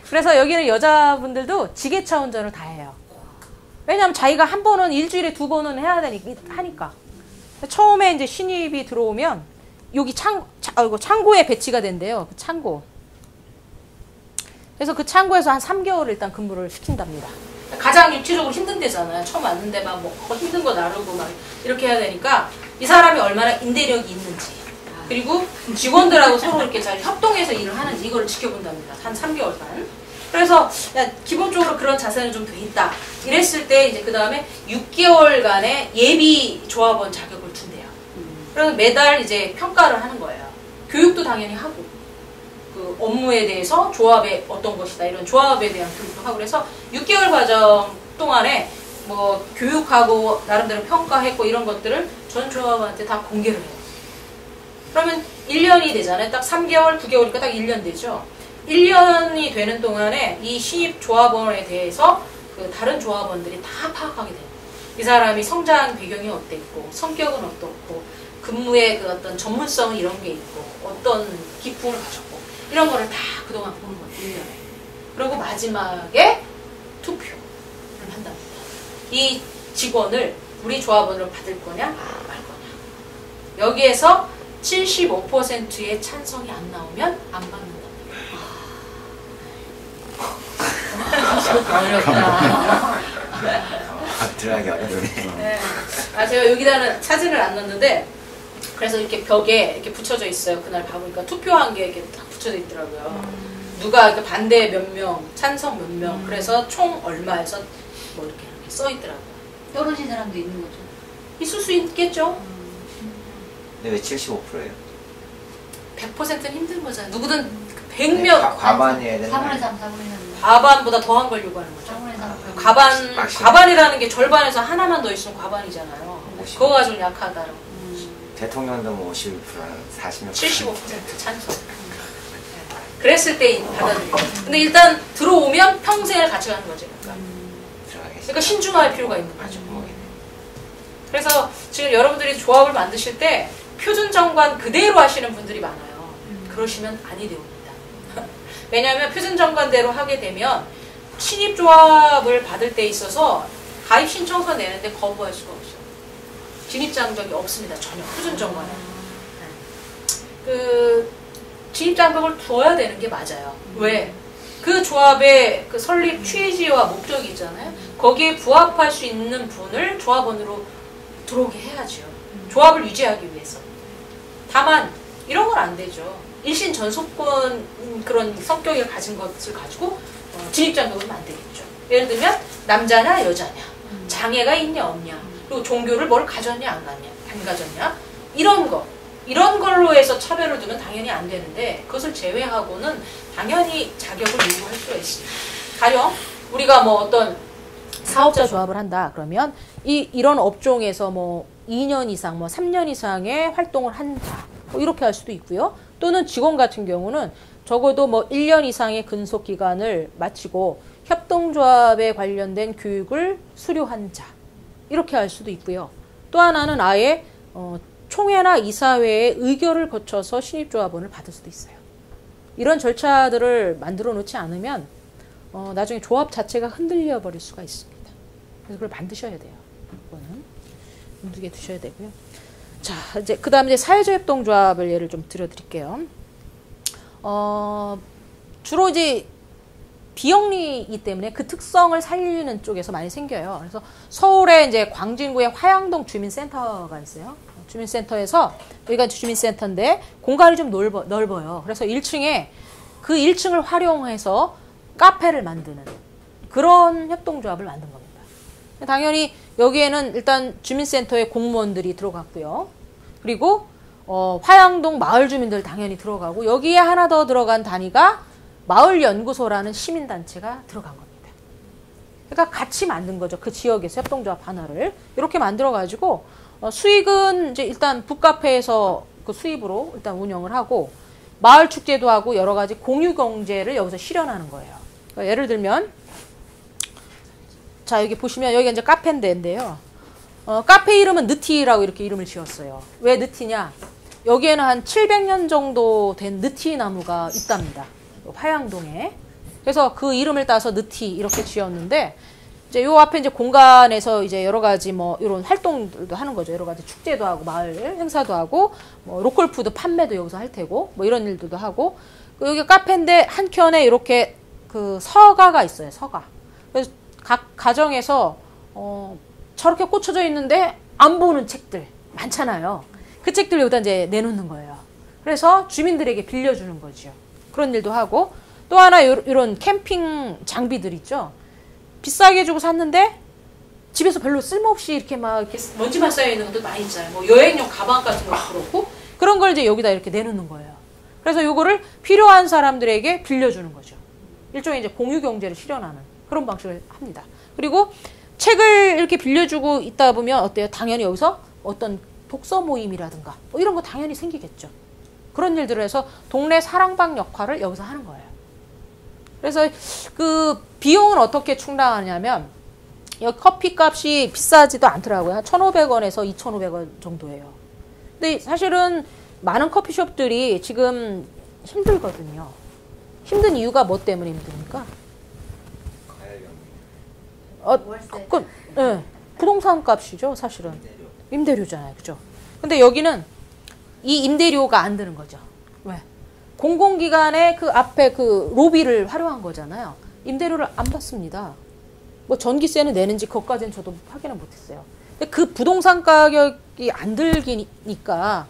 그래서 여기는 여자분들도 지게차 운전을 다 해요. 왜냐하면 자기가 한 번은 일주일에 2번은 해야 하니까. 처음에 이제 신입이 들어오면 여기 창고에 배치가 된대요. 그 창고. 그래서 그 창고에서 한 3개월 일단 근무를 시킨답니다. 가장 육체적으로 힘든 데잖아요. 처음 왔는데 막 뭐 힘든 거 나르고 막 이렇게 해야 되니까 이 사람이 얼마나 인대력이 있는지 그리고 직원들하고 서로 이렇게 잘 협동해서 일을 하는지 이걸 지켜본답니다. 한 3개월간. 그래서 야, 기본적으로 그런 자세는 좀 돼 있다. 이랬을 때 이제 그 다음에 6개월간의 예비 조합원 자격을 둔대요. 그래서 매달 이제 평가를 하는 거예요. 교육도 당연히 하고 그 업무에 대해서 조합에 어떤 것이다 이런 조합에 대한 교육도 하고 그래서 6개월 과정 동안에 뭐 교육하고 나름대로 평가했고 이런 것들을 전 조합원한테 다 공개를 해요. 그러면 1년이 되잖아요. 딱 3개월, 9개월이니까 딱 1년 되죠. 1년이 되는 동안에 이 신입 조합원에 대해서 그 다른 조합원들이 다 파악하게 돼요. 이 사람이 성장 배경이 어땠고, 성격은 어떻고, 근무의 그 어떤 전문성은 이런 게 있고, 어떤 기품을 가졌고, 이런 거를 다 그동안 보는 거예요. 1년에. 그리고 마지막에 투표를 한답니다. 이 직원을 우리 조합원으로 받을 거냐, 말 거냐. 여기에서 75%의 찬성이 안 나오면 안 받는다. 어렵다. 들어가기 어렵네. 네. 제가 여기다는 사진을 안 넣었는데, 그래서 이렇게 벽에 이렇게 붙여져 있어요. 그날 가보니까 투표한 게 이렇게 딱 붙여져 있더라고요. 누가 이렇게 반대 몇 명, 찬성 몇 명, 그래서 총 얼마에서 뭐 이렇게 써 있더라고요. 떨어진 사람도 있는 거죠. 있을 수 있겠죠? 근데 왜 75%예요? 100%는 힘든 거잖아요. 누구든 100명 과반이어야 되는 4분의 3, 4분의 3. 과반보다 더한 걸 요구하는 거죠. 4분의 3. 과반이라는 게 절반에서 하나만 더 있으면 과반이잖아요. 50. 그거가 좀 약하다라고. 대통령도 뭐 51%, 40명. 75% 찬성. 그랬을 때 받아들여요. 근데 일단 들어오면 평생을 같이 가는 거죠. 그러니까 신중할 필요가 있는 거죠. 그래서 지금 여러분들이 조합을 만드실 때 표준 정관 그대로 하시는 분들이 많아요. 그러시면 아니 되옵니다. 왜냐하면 표준 정관대로 하게 되면 신입 조합을 받을 때 있어서 가입 신청서 내는데 거부할 수가 없어요. 진입 장벽이 없습니다. 전혀 표준 정관에. 그 진입 장벽을 두어야 되는 게 맞아요. 왜? 그 조합의 그 설립 취지와 목적이 있잖아요. 거기에 부합할 수 있는 분을 조합원으로 들어오게 해야죠. 조합을 유지하기 위해서. 다만 이런 건 안 되죠. 일신 전속권 그런 성격을 가진 것을 가지고 진입장벽은 안 되겠죠. 예를 들면 남자냐 여자냐, 장애가 있냐 없냐, 그리고 종교를 뭘 가졌냐 안 가졌냐 이런 걸로 해서 차별을 두면 당연히 안 되는데 그것을 제외하고는 당연히 자격을 요구할 수가 있습니다. 가령 우리가 뭐 어떤 사업자 조합을 한다 그러면 이런 업종에서 뭐 2년 이상, 뭐 3년 이상의 활동을 한다. 뭐 이렇게 할 수도 있고요. 또는 직원 같은 경우는 적어도 뭐 1년 이상의 근속 기간을 마치고 협동조합에 관련된 교육을 수료한 자. 이렇게 할 수도 있고요. 또 하나는 아예 총회나 이사회의 의결을 거쳐서 신입조합원을 받을 수도 있어요. 이런 절차들을 만들어 놓지 않으면 나중에 조합 자체가 흔들려 버릴 수가 있습니다. 그래서 그걸 만드셔야 돼요. 이거는 만들게 두셔야 되고요. 자, 이제 그다음에 사회적 협동조합을 예를 좀 들어드릴게요. 주로 이제 비영리이기 때문에 그 특성을 살리는 쪽에서 많이 생겨요. 그래서 서울에 이제 광진구에 화양동 주민센터가 있어요. 주민센터에서 여기가 주민센터인데 공간이 좀 넓어요. 그래서 1층에 그 1층을 활용해서 카페를 만드는 그런 협동조합을 만든 겁니다. 당연히 여기에는 일단 주민센터의 공무원들이 들어갔고요. 그리고 화양동 마을 주민들 당연히 들어가고 여기에 하나 더 들어간 단위가 마을연구소라는 시민단체가 들어간 겁니다. 그러니까 같이 만든 거죠. 그 지역에서 협동조합 하나를 이렇게 만들어가지고 수익은 이제 일단 북카페에서 그 수입으로 일단 운영을 하고 마을 축제도 하고 여러 가지 공유 경제를 여기서 실현하는 거예요. 그러니까 예를 들면 자 여기 보시면 여기가 이제 카페인데요. 카페 이름은 느티라고 이렇게 이름을 지었어요. 왜 느티냐? 여기에는 한 700년 정도 된 느티 나무가 있답니다. 화양동에. 그래서 그 이름을 따서 느티 이렇게 지었는데 이제 요 앞에 이제 공간에서 이제 여러 가지 뭐 이런 활동들도 하는 거죠. 여러 가지 축제도 하고 마을 행사도 하고 뭐 로컬 푸드 판매도 여기서 할 테고 뭐 이런 일들도 하고 여기 카페인데 한켠에 이렇게 그 서가가 있어요. 서가. 그래서 각 가정에서 저렇게 꽂혀져 있는데 안 보는 책들 많잖아요. 그 책들 여기다 이제 내놓는 거예요. 그래서 주민들에게 빌려주는 거죠. 그런 일도 하고 또 하나 이런 캠핑 장비들 있죠. 비싸게 주고 샀는데 집에서 별로 쓸모없이 이렇게 막 이렇게 먼지만 쌓여 있는 것도 많이 있잖아요. 뭐 여행용 가방 같은 것도 그렇고 그런 걸 이제 여기다 이렇게 내놓는 거예요. 그래서 요거를 필요한 사람들에게 빌려주는 거죠. 일종의 이제 공유 경제를 실현하는 그런 방식을 합니다. 그리고 책을 이렇게 빌려주고 있다 보면 어때요? 당연히 여기서 어떤 독서 모임이라든가 뭐 이런 거 당연히 생기겠죠. 그런 일들을 해서 동네 사랑방 역할을 여기서 하는 거예요. 그래서 그 비용은 어떻게 충당하냐면 여기 커피 값이 비싸지도 않더라고요. 한 1,500원에서 2,500원 정도예요. 근데 사실은 많은 커피숍들이 지금 힘들거든요. 힘든 이유가 뭐 때문에 힘듭니까? 네, 부동산 값이죠, 사실은. 임대료잖아요, 그죠? 근데 여기는 이 임대료가 안 드는 거죠. 왜? 공공기관의 그 앞에 그 로비를 활용한 거잖아요. 임대료를 안 받습니다. 뭐 전기세는 내는지 그것까지는 저도 확인을 못했어요. 근데 그 부동산 가격이 안 들기니까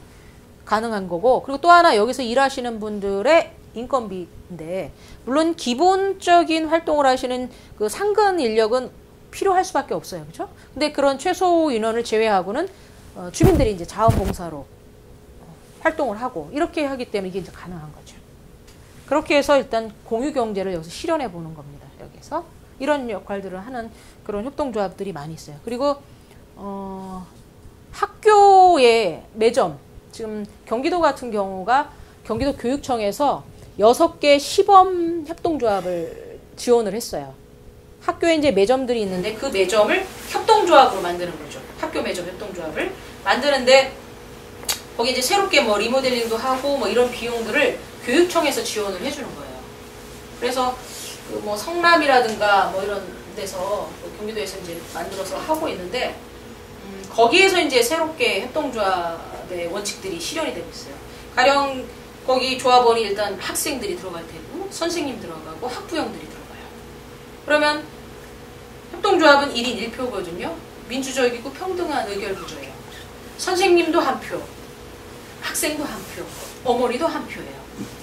가능한 거고, 그리고 또 하나 여기서 일하시는 분들의 인건비인데, 물론 기본적인 활동을 하시는 그 상근 인력은 필요할 수밖에 없어요, 그렇죠? 근데 그런 최소 인원을 제외하고는 주민들이 이제 자원봉사로 활동을 하고 이렇게 하기 때문에 이게 이제 가능한 거죠. 그렇게 해서 일단 공유 경제를 여기서 실현해 보는 겁니다. 여기서 이런 역할들을 하는 그런 협동조합들이 많이 있어요. 그리고 학교의 매점, 지금 경기도 같은 경우가 경기도 교육청에서 6개 시범 협동조합을 지원을 했어요. 학교에 이제 매점들이 있는데 그 매점을 협동조합으로 만드는 거죠. 학교 매점 협동조합을 만드는데 거기 이제 새롭게 뭐 리모델링도 하고 뭐 이런 비용들을 교육청에서 지원을 해주는 거예요. 그래서 그 뭐 성남이라든가 뭐 이런 데서 경기도에서 이제 만들어서 하고 있는데 거기에서 이제 새롭게 협동조합의 원칙들이 실현이 되고 있어요. 가령 거기 조합원이 일단 학생들이 들어갈 테고 선생님 들어가고 학부형들이 들어가요. 그러면 협동조합은 1인 1표거든요. 민주적이고 평등한 의결 구조예요. 선생님도 한 표, 학생도 한 표, 어머니도 한 표예요.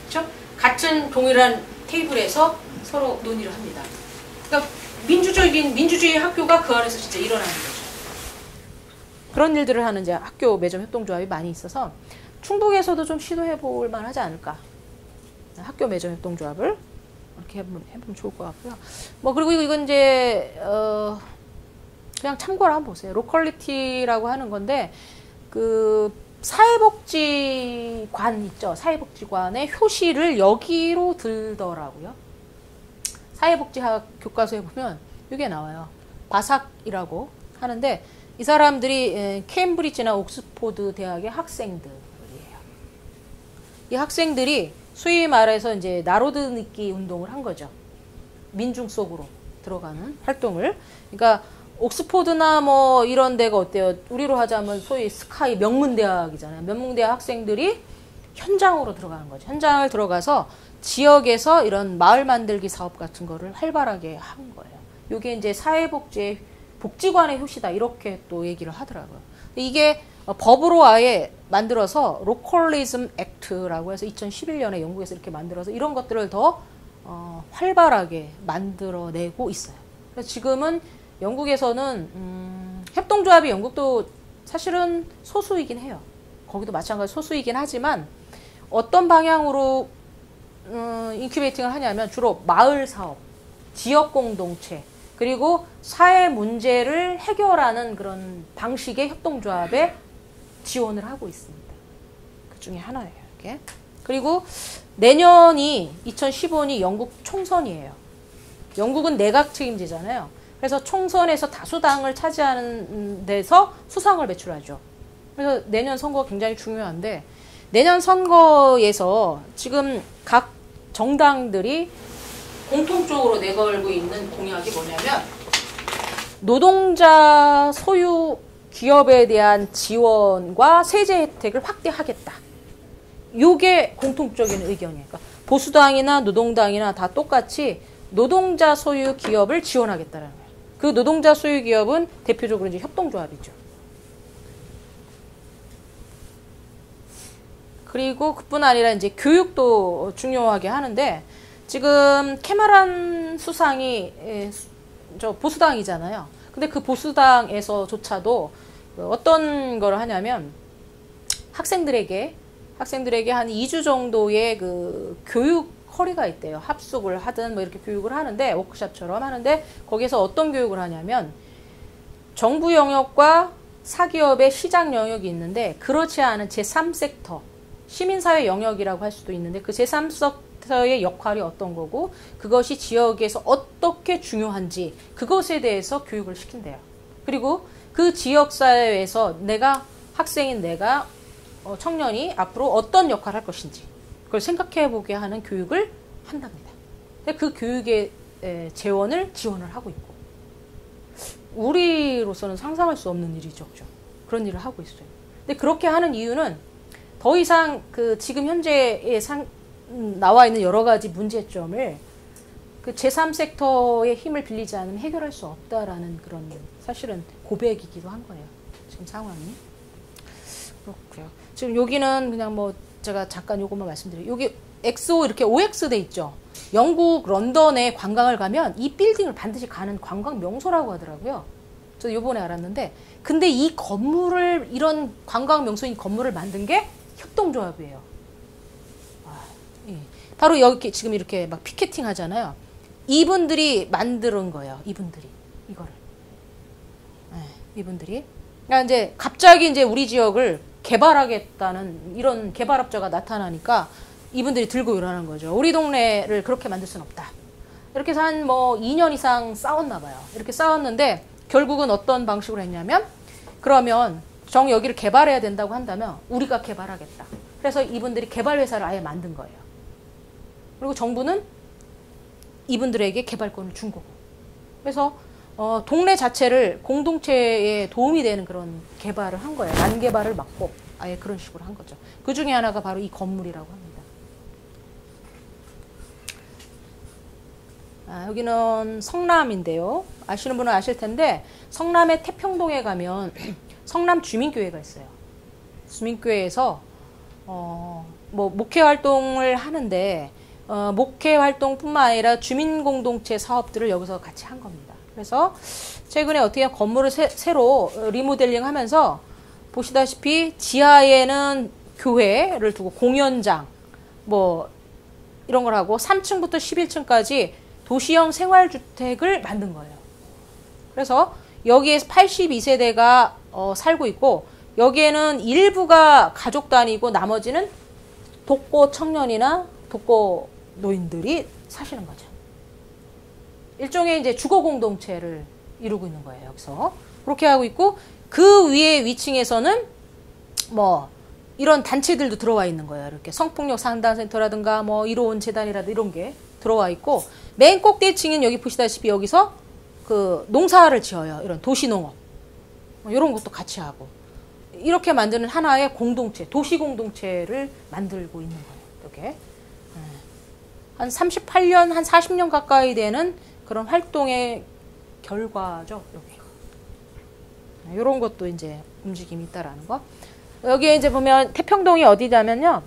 그렇죠? 같은 동일한 테이블에서 서로 논의를 합니다. 그러니까 민주주의 학교가 그 안에서 진짜 일어나는 거죠. 그런 일들을 하는 이제 학교 매점 협동조합이 많이 있어서 충북에서도 좀 시도해 볼 만하지 않을까. 학교 매점 협동조합을 이렇게 해보면 좋을 것 같고요. 뭐 그리고 이건 이제 그냥 참고를 한번 보세요. 로컬리티라고 하는 건데 그 사회복지관 있죠. 사회복지관의 효시를 여기로 들더라고요. 사회복지학 교과서에 보면 이게 나와요. 바삭이라고 하는데 이 사람들이 케임브리지나 옥스포드 대학의 학생들이에요. 이 학생들이 소위 말해서 이제 나로드니키 운동을 한 거죠. 민중 속으로 들어가는 활동을. 그러니까 옥스포드나 뭐 이런 데가 어때요? 우리로 하자면 소위 스카이 명문대학이잖아요. 명문대학 학생들이 현장으로 들어가는 거죠. 현장을 들어가서 지역에서 이런 마을 만들기 사업 같은 거를 활발하게 한 거예요. 이게 이제 사회복지의 복지관의 효시다 이렇게 또 얘기를 하더라고요. 이게 법으로 아예 만들어서 로컬리즘 액트라고 해서 2011년에 영국에서 이렇게 만들어서 이런 것들을 더 활발하게 만들어내고 있어요. 그래서 지금은 영국에서는 협동조합이 영국도 사실은 소수이긴 해요. 거기도 마찬가지로 소수이긴 하지만 어떤 방향으로 인큐베이팅을 하냐면 주로 마을 사업, 지역 공동체, 그리고 사회 문제를 해결하는 그런 방식의 협동조합에 지원을 하고 있습니다. 그 중에 하나예요. 이게. 그리고 내년이 2015년이 영국 총선이에요. 영국은 내각 책임제잖아요. 그래서 총선에서 다수당을 차지하는 데서 수상을 배출하죠. 그래서 내년 선거가 굉장히 중요한데 내년 선거에서 지금 각 정당들이 공통적으로 내걸고 있는 공약이 뭐냐면 노동자 소유 기업에 대한 지원과 세제 혜택을 확대하겠다. 이게 공통적인 의견이에요. 그러니까 보수당이나 노동당이나 다 똑같이 노동자 소유 기업을 지원하겠다는 거예요. 그 노동자 소유 기업은 대표적으로 이제 협동조합이죠. 그리고 그뿐 아니라 이제 교육도 중요하게 하는데 지금 캐머런 수상이 저 보수당이잖아요. 근데 그 보수당에서조차도 어떤 걸 하냐면 학생들에게 한 2주 정도의 그 교육 허리가 있대요. 합숙을 하든 뭐 이렇게 교육을 하는데 워크숍처럼 하는데 거기서 어떤 교육을 하냐면 정부 영역과 사기업의 시장 영역이 있는데 그렇지 않은 제3섹터 시민사회 영역이라고 할 수도 있는데 그 제3섹터의 역할이 어떤 거고 그것이 지역에서 어떻게 중요한지 그것에 대해서 교육을 시킨대요. 그리고 그 지역사회에서 학생인 내가 청년이 앞으로 어떤 역할을 할 것인지 그걸 생각해보게 하는 교육을 한답니다. 그 교육의 지원을 하고 있고 우리로서는 상상할 수 없는 일이죠. 그런 일을 하고 있어요. 근데 그렇게 하는 이유는 더 이상 그 지금 현재에 나와 있는 여러 가지 문제점을 그 제3섹터의 힘을 빌리지 않으면 해결할 수 없다라는 그런 사실은 고백이기도 한 거예요. 지금 상황이. 그렇고요. 지금 여기는 그냥 뭐 제가 잠깐 요것만 말씀드려요. 여기 XO 이렇게 OX 돼 있죠. 영국 런던에 관광을 가면 이 빌딩을 반드시 가는 관광 명소라고 하더라고요. 저 요번에 알았는데 근데 이 건물을 이런 관광 명소인 건물을 만든 게 협동조합이에요. 예. 바로 여기 지금 이렇게 막 피켓팅 하잖아요. 이분들이 만드는 거예요. 이분들이 이거를. 예, 이분들이. 그러니까 이제 갑자기 이제 우리 지역을 개발하겠다는 이런 개발업자가 나타나니까 이분들이 들고 일어나는 거죠. 우리 동네를 그렇게 만들 수는 없다. 이렇게 해서 한 뭐 2년 이상 싸웠나 봐요. 이렇게 싸웠는데 결국은 어떤 방식으로 했냐면 그러면 여기를 개발해야 된다고 한다면 우리가 개발하겠다. 그래서 이분들이 개발 회사를 아예 만든 거예요. 그리고 정부는 이분들에게 개발권을 준 거고. 그래서 동네 자체를 공동체에 도움이 되는 그런 개발을 한 거예요. 난개발을 막고 아예 그런 식으로 한 거죠. 그 중에 하나가 바로 이 건물이라고 합니다. 여기는 성남인데요. 아시는 분은 아실 텐데 성남의 태평동에 가면 성남 주민교회가 있어요. 주민교회에서 뭐 목회 활동을 하는데 목회 활동뿐만 아니라 주민공동체 사업들을 여기서 같이 한 겁니다. 그래서 최근에 어떻게 건물을 새로 리모델링 하면서 보시다시피 지하에는 교회를 두고 공연장 뭐 이런 걸 하고 3층부터 11층까지 도시형 생활주택을 만든 거예요. 그래서 여기에 82세대가 살고 있고 여기에는 일부가 가족 단위고 나머지는 독거 청년이나 독거 노인들이 사시는 거죠. 일종의 이제 주거 공동체를 이루고 있는 거예요. 여기서 그렇게 하고 있고 그 위에 위층에서는 뭐 이런 단체들도 들어와 있는 거예요. 이렇게 성폭력 상담센터라든가 뭐 이로운 재단이라든가 이런 게 들어와 있고 맨 꼭대층인 여기 보시다시피 여기서 그 농사를 지어요. 이런 도시농업 이런 것도 같이 하고 이렇게 만드는 하나의 공동체, 도시 공동체를 만들고 있는 거예요. 이렇게 한 38년, 한 40년 가까이 되는 그런 활동의 결과죠. 여기 이런 것도 이제 움직임이 있다라는 거. 여기에 이제 보면 태평동이 어디냐면요.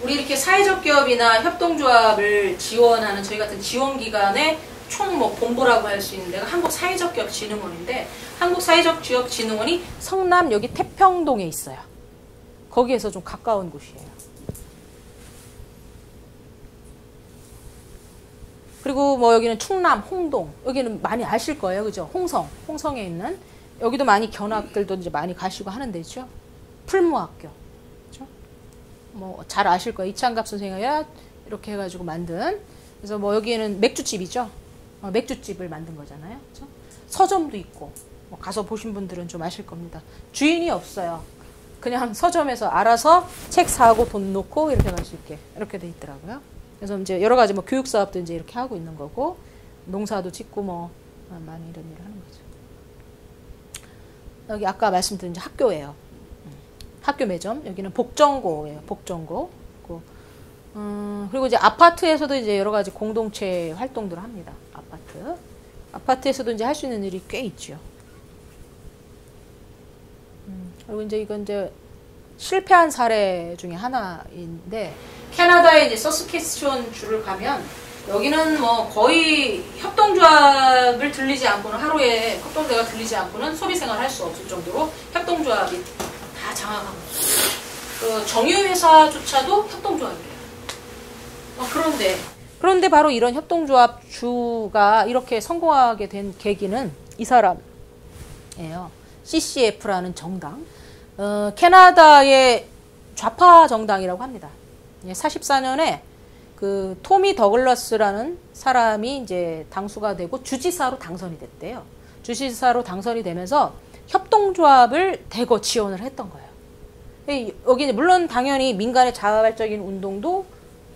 우리 이렇게 사회적 기업이나 협동조합을 지원하는 저희 같은 지원기관의 총 뭐 본부라고 할 수 있는 데가 한국사회적기업진흥원인데 한국사회적기업진흥원이 성남 여기 태평동에 있어요. 거기에서 좀 가까운 곳이에요. 그리고 뭐 여기는 충남, 홍동 여기는 많이 아실 거예요, 그죠? 홍성에 있는 여기도 많이 견학들도 이제 많이 가시고 하는 데죠. 풀무학교, 그죠? 뭐 잘 아실 거예요. 이창갑 선생이 이렇게 해가지고 만든. 그래서 뭐 여기에는 맥주집이죠. 맥주집을 만든 거잖아요, 그죠? 서점도 있고 뭐 가서 보신 분들은 좀 아실 겁니다. 주인이 없어요. 그냥 서점에서 알아서 책 사고 돈 놓고 이렇게 갈 수 있게 이렇게 돼 있더라고요. 그래서 이제 여러 가지 뭐 교육 사업도 이제 이렇게 하고 있는 거고 농사도 짓고 뭐 많이 이런 일을 하는 거죠. 여기 아까 말씀드린 이제 학교예요. 학교 매점. 여기는 복정고예요. 복정고. 그리고 이제 아파트에서도 이제 여러 가지 공동체 활동들을 합니다. 아파트에서도 이제 할 수 있는 일이 꽤 있죠. 그리고 이제 이건 이제 실패한 사례 중에 하나인데 캐나다의 이제 서스캐치원 주를 가면 여기는 뭐 거의 협동조합을 들리지 않고는 하루에 협동조합가 들리지 않고는 소비생활을 할 수 없을 정도로 협동조합이 다 장악하고 있어요. 그 정유회사조차도 협동조합이에요. 그런데 바로 이런 협동조합 주가 이렇게 성공하게 된 계기는 이 사람이에요. CCF라는 정당. 캐나다의 좌파 정당이라고 합니다. 44년에 그 토미 더글라스라는 사람이 이제 당수가 되고 주지사로 당선이 됐대요. 주지사로 당선이 되면서 협동조합을 대거 지원을 했던 거예요. 여기 물론 당연히 민간의 자발적인 운동도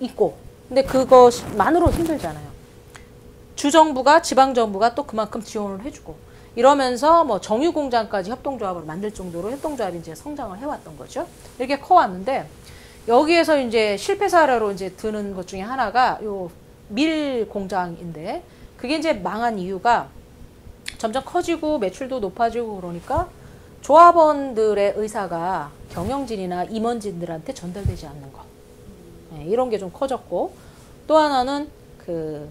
있고, 근데 그것만으로 힘들잖아요. 주정부가 지방정부가 또 그만큼 지원을 해주고 이러면서 뭐 정유공장까지 협동조합을 만들 정도로 협동조합이 이제 성장을 해왔던 거죠. 이렇게 커왔는데 여기에서 이제 실패 사례로 이제 드는 것 중에 하나가 요 밀 공장인데 그게 이제 망한 이유가 점점 커지고 매출도 높아지고 그러니까 조합원들의 의사가 경영진이나 임원진들한테 전달되지 않는 거. 네, 이런 게 좀 커졌고 또 하나는 그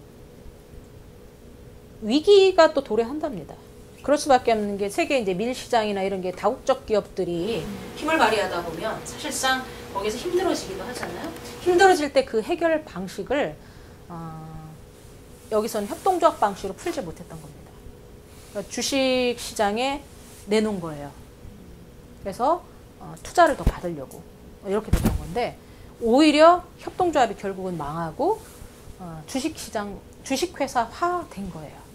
위기가 또 도래한답니다. 그럴 수밖에 없는 게 세계 이제 밀 시장이나 이런 게 다국적 기업들이 힘을 발휘하다 보면 사실상 거기서 힘들어지기도 하잖아요. 힘들어질 때 그 해결 방식을 여기서는 협동조합 방식으로 풀지 못했던 겁니다. 그러니까 주식 시장에 내놓은 거예요. 그래서 투자를 더 받으려고 이렇게 됐던 건데 오히려 협동조합이 결국은 망하고 주식시장, 주식회사화 된 거예요.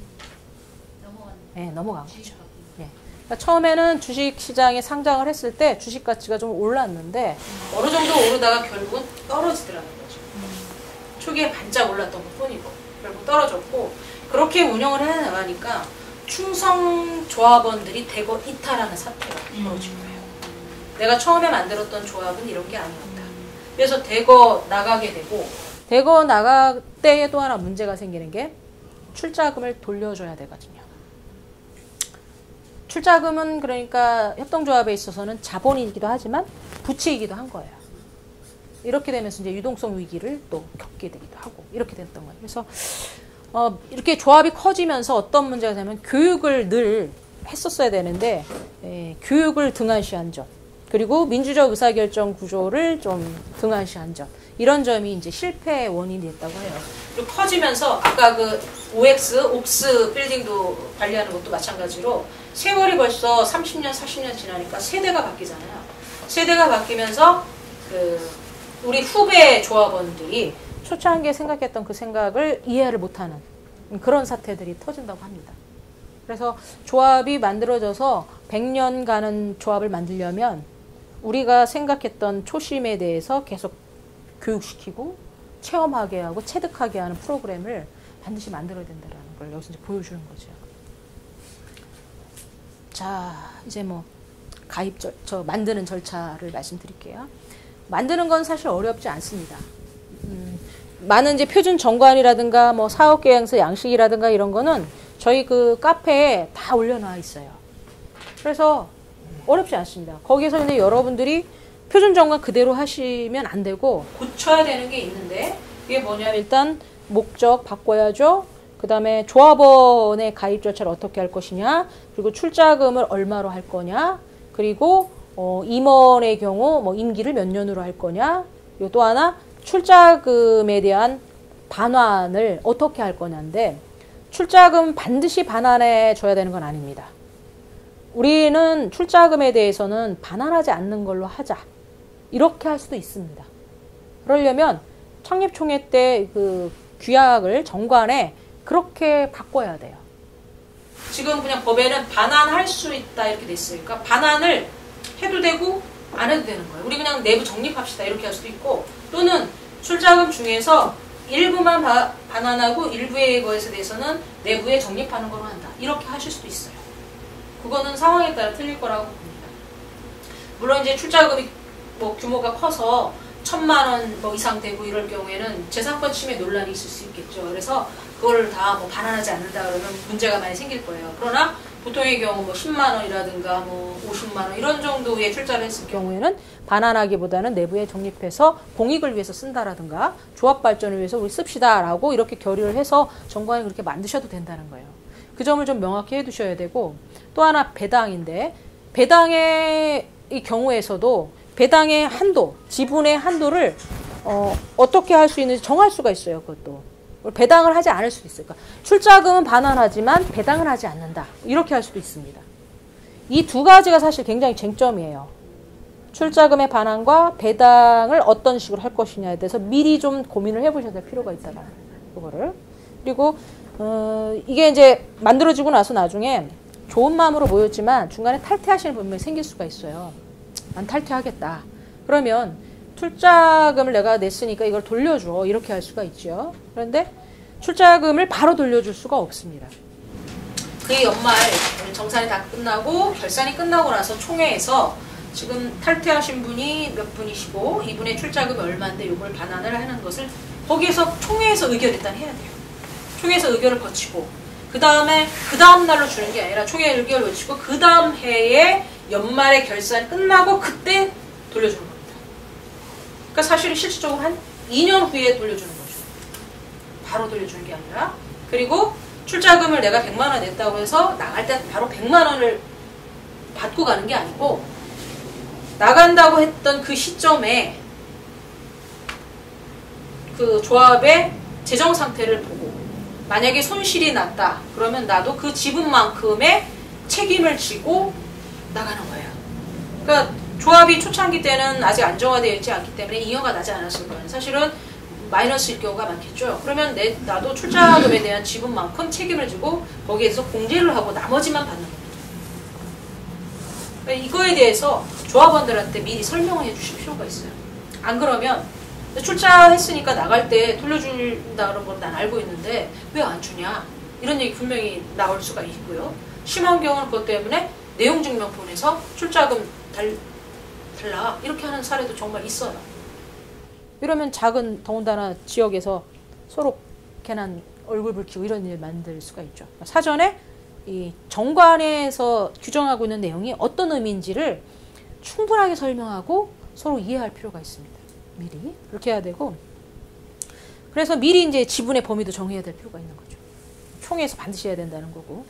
넘어간 거죠. 네. 그러니까 처음에는 주식시장에 상장을 했을 때 주식 가치가 좀 올랐는데 어느 정도 오르다가 결국은 떨어지더라는 거죠. 초기에 반짝 올랐던 것 뿐이고 결국 떨어졌고 그렇게 운영을 해나가니까 충성 조합원들이 대거 이탈하는 사태가 벌어진 거예요. 내가 처음에 만들었던 조합은 이런 게 아니었다. 그래서 대거 나가게 되고 대거 나갈 때에 또 하나 문제가 생기는 게 출자금을 돌려줘야 되거든요. 출자금은 그러니까 협동조합에 있어서는 자본이기도 하지만 부채이기도 한 거예요. 이렇게 되면서 이제 유동성 위기를 또 겪게 되기도 하고 이렇게 됐던 거예요. 그래서 이렇게 조합이 커지면서 어떤 문제가 되면 교육을 늘 했었어야 되는데 교육을 등한시한 점 그리고 민주적 의사결정 구조를 좀 등한시한 점 이런 점이 이제 실패의 원인이 됐다고 해요. 그리고 커지면서 아까 그 옥스 빌딩도 관리하는 것도 마찬가지로 세월이 벌써 30년, 40년 지나니까 세대가 바뀌잖아요. 세대가 바뀌면서 우리 후배 조합원들이 초창기에 생각했던 그 생각을 이해를 못하는 그런 사태들이 터진다고 합니다. 그래서 조합이 만들어져서 100년 가는 조합을 만들려면 우리가 생각했던 초심에 대해서 계속 교육시키고 체험하게 하고 체득하게 하는 프로그램을 반드시 만들어야 된다는 걸 여기서 이제 보여주는 거죠. 자, 이제 뭐 가입 만드는 절차를 말씀드릴게요. 만드는 건 사실 어렵지 않습니다. 많은 이제 표준 정관이라든가 뭐 사업계획서 양식이라든가 이런 거는 저희 그 카페에 다 올려놔 있어요. 그래서 어렵지 않습니다. 거기에서 근데 여러분들이 표준 정관 그대로 하시면 안 되고 고쳐야 되는 게 있는데 그게 뭐냐면 일단 목적 바꿔야죠. 그 다음에 조합원의 가입 절차를 어떻게 할 것이냐, 그리고 출자금을 얼마로 할 거냐, 그리고 임원의 경우 뭐 임기를 몇 년으로 할 거냐, 그리고 또 하나 출자금에 대한 반환을 어떻게 할 거냐인데 출자금 반드시 반환해 줘야 되는 건 아닙니다. 우리는 출자금에 대해서는 반환하지 않는 걸로 하자. 이렇게 할 수도 있습니다. 그러려면 창립총회 때 그 규약을 정관에 그렇게 바꿔야 돼요. 지금 그냥 법에는 반환할 수 있다 이렇게 돼 있으니까 반환을 해도 되고 안 해도 되는 거예요. 우리 그냥 내부 적립합시다 이렇게 할 수도 있고 또는 출자금 중에서 일부만 반환하고 일부의 것에 대해서는 내부에 적립하는 걸로 한다. 이렇게 하실 수도 있어요. 그거는 상황에 따라 틀릴 거라고 봅니다. 물론 이제 출자금이 뭐 규모가 커서 1,000만 원 뭐 이상 되고 이럴 경우에는 재산권 침해 논란이 있을 수 있겠죠. 그래서 그걸 다 뭐 반환하지 않는다 그러면 문제가 많이 생길 거예요. 그러나 보통의 경우 뭐 10만 원이라든가 뭐 50만 원 이런 정도의 출자를 했을 경우에는 반환하기보다는 내부에 적립해서 공익을 위해서 쓴다라든가 조합 발전을 위해서 우리 씁시다라고 이렇게 결의를 해서 정관에 그렇게 만드셔도 된다는 거예요. 그 점을 좀 명확히 해두셔야 되고 또 하나 배당인데 배당의 이 경우에서도 배당의 한도, 지분의 한도를 어떻게 할 수 있는지 정할 수가 있어요. 그것도. 배당을 하지 않을 수도 있어요. 그러니까 출자금은 반환하지만 배당을 하지 않는다. 이렇게 할 수도 있습니다. 이 두 가지가 사실 굉장히 쟁점이에요. 출자금의 반환과 배당을 어떤 식으로 할 것이냐에 대해서 미리 좀 고민을 해보셔야 될 필요가 있다. 그거를. 그리고 이게 이제 만들어지고 나서 나중에 좋은 마음으로 모였지만 중간에 탈퇴하시는 분이 생길 수가 있어요. 난 탈퇴하겠다. 그러면 출자금을 내가 냈으니까 이걸 돌려줘. 이렇게 할 수가 있죠. 그런데 출자금을 바로 돌려줄 수가 없습니다. 그 연말 정산이 다 끝나고 결산이 끝나고 나서 총회에서 지금 탈퇴하신 분이 몇 분이시고 이분의 출자금이 얼마인데 이걸 반환을 하는 것을 거기에서 총회에서 의결을 일단 해야 돼요. 총회에서 의결을 거치고 그 다음에 그 다음 날로 주는 게 아니라 총회 의결을 거치고 그 다음 해에 연말에 결산 끝나고 그때 돌려주는 겁니다. 그러니까 사실은 실질적으로 한 2년 후에 돌려주는 거죠. 바로 돌려주는 게 아니라. 그리고 출자금을 내가 100만 원 냈다고 해서 나갈 때 바로 100만 원을 받고 가는 게 아니고 나간다고 했던 그 시점에 그 조합의 재정 상태를 보고 만약에 손실이 났다. 그러면 나도 그 지분만큼의 책임을 지고 나가는 거예요. 그러니까 조합이 초창기 때는 아직 안정화되어 있지 않기 때문에 잉여가 나지 않았을 거예요. 사실은 마이너스일 경우가 많겠죠. 그러면 나도 출자금에 대한 지분만큼 책임을 지고 거기에서 공제를 하고 나머지만 받는 겁니다. 그러니까 이거에 대해서 조합원들한테 미리 설명을 해주실 필요가 있어요. 안 그러면 출자했으니까 나갈 때 돌려준다는 걸 난 알고 있는데 왜 안 주냐 이런 얘기 분명히 나올 수가 있고요. 심한 경우는 그것 때문에 내용 증명 보내서 출자금 달라 이렇게 하는 사례도 정말 있어요. 이러면 작은 더군다나 지역에서 서로 괜한 얼굴 붉히고 이런 일 만들 수가 있죠. 사전에 이 정관에서 규정하고 있는 내용이 어떤 의미인지를 충분하게 설명하고 서로 이해할 필요가 있습니다. 미리 그렇게 해야 되고 그래서 미리 이제 지분의 범위도 정해야 될 필요가 있는 거죠. 총회에서 반드시 해야 된다는 거고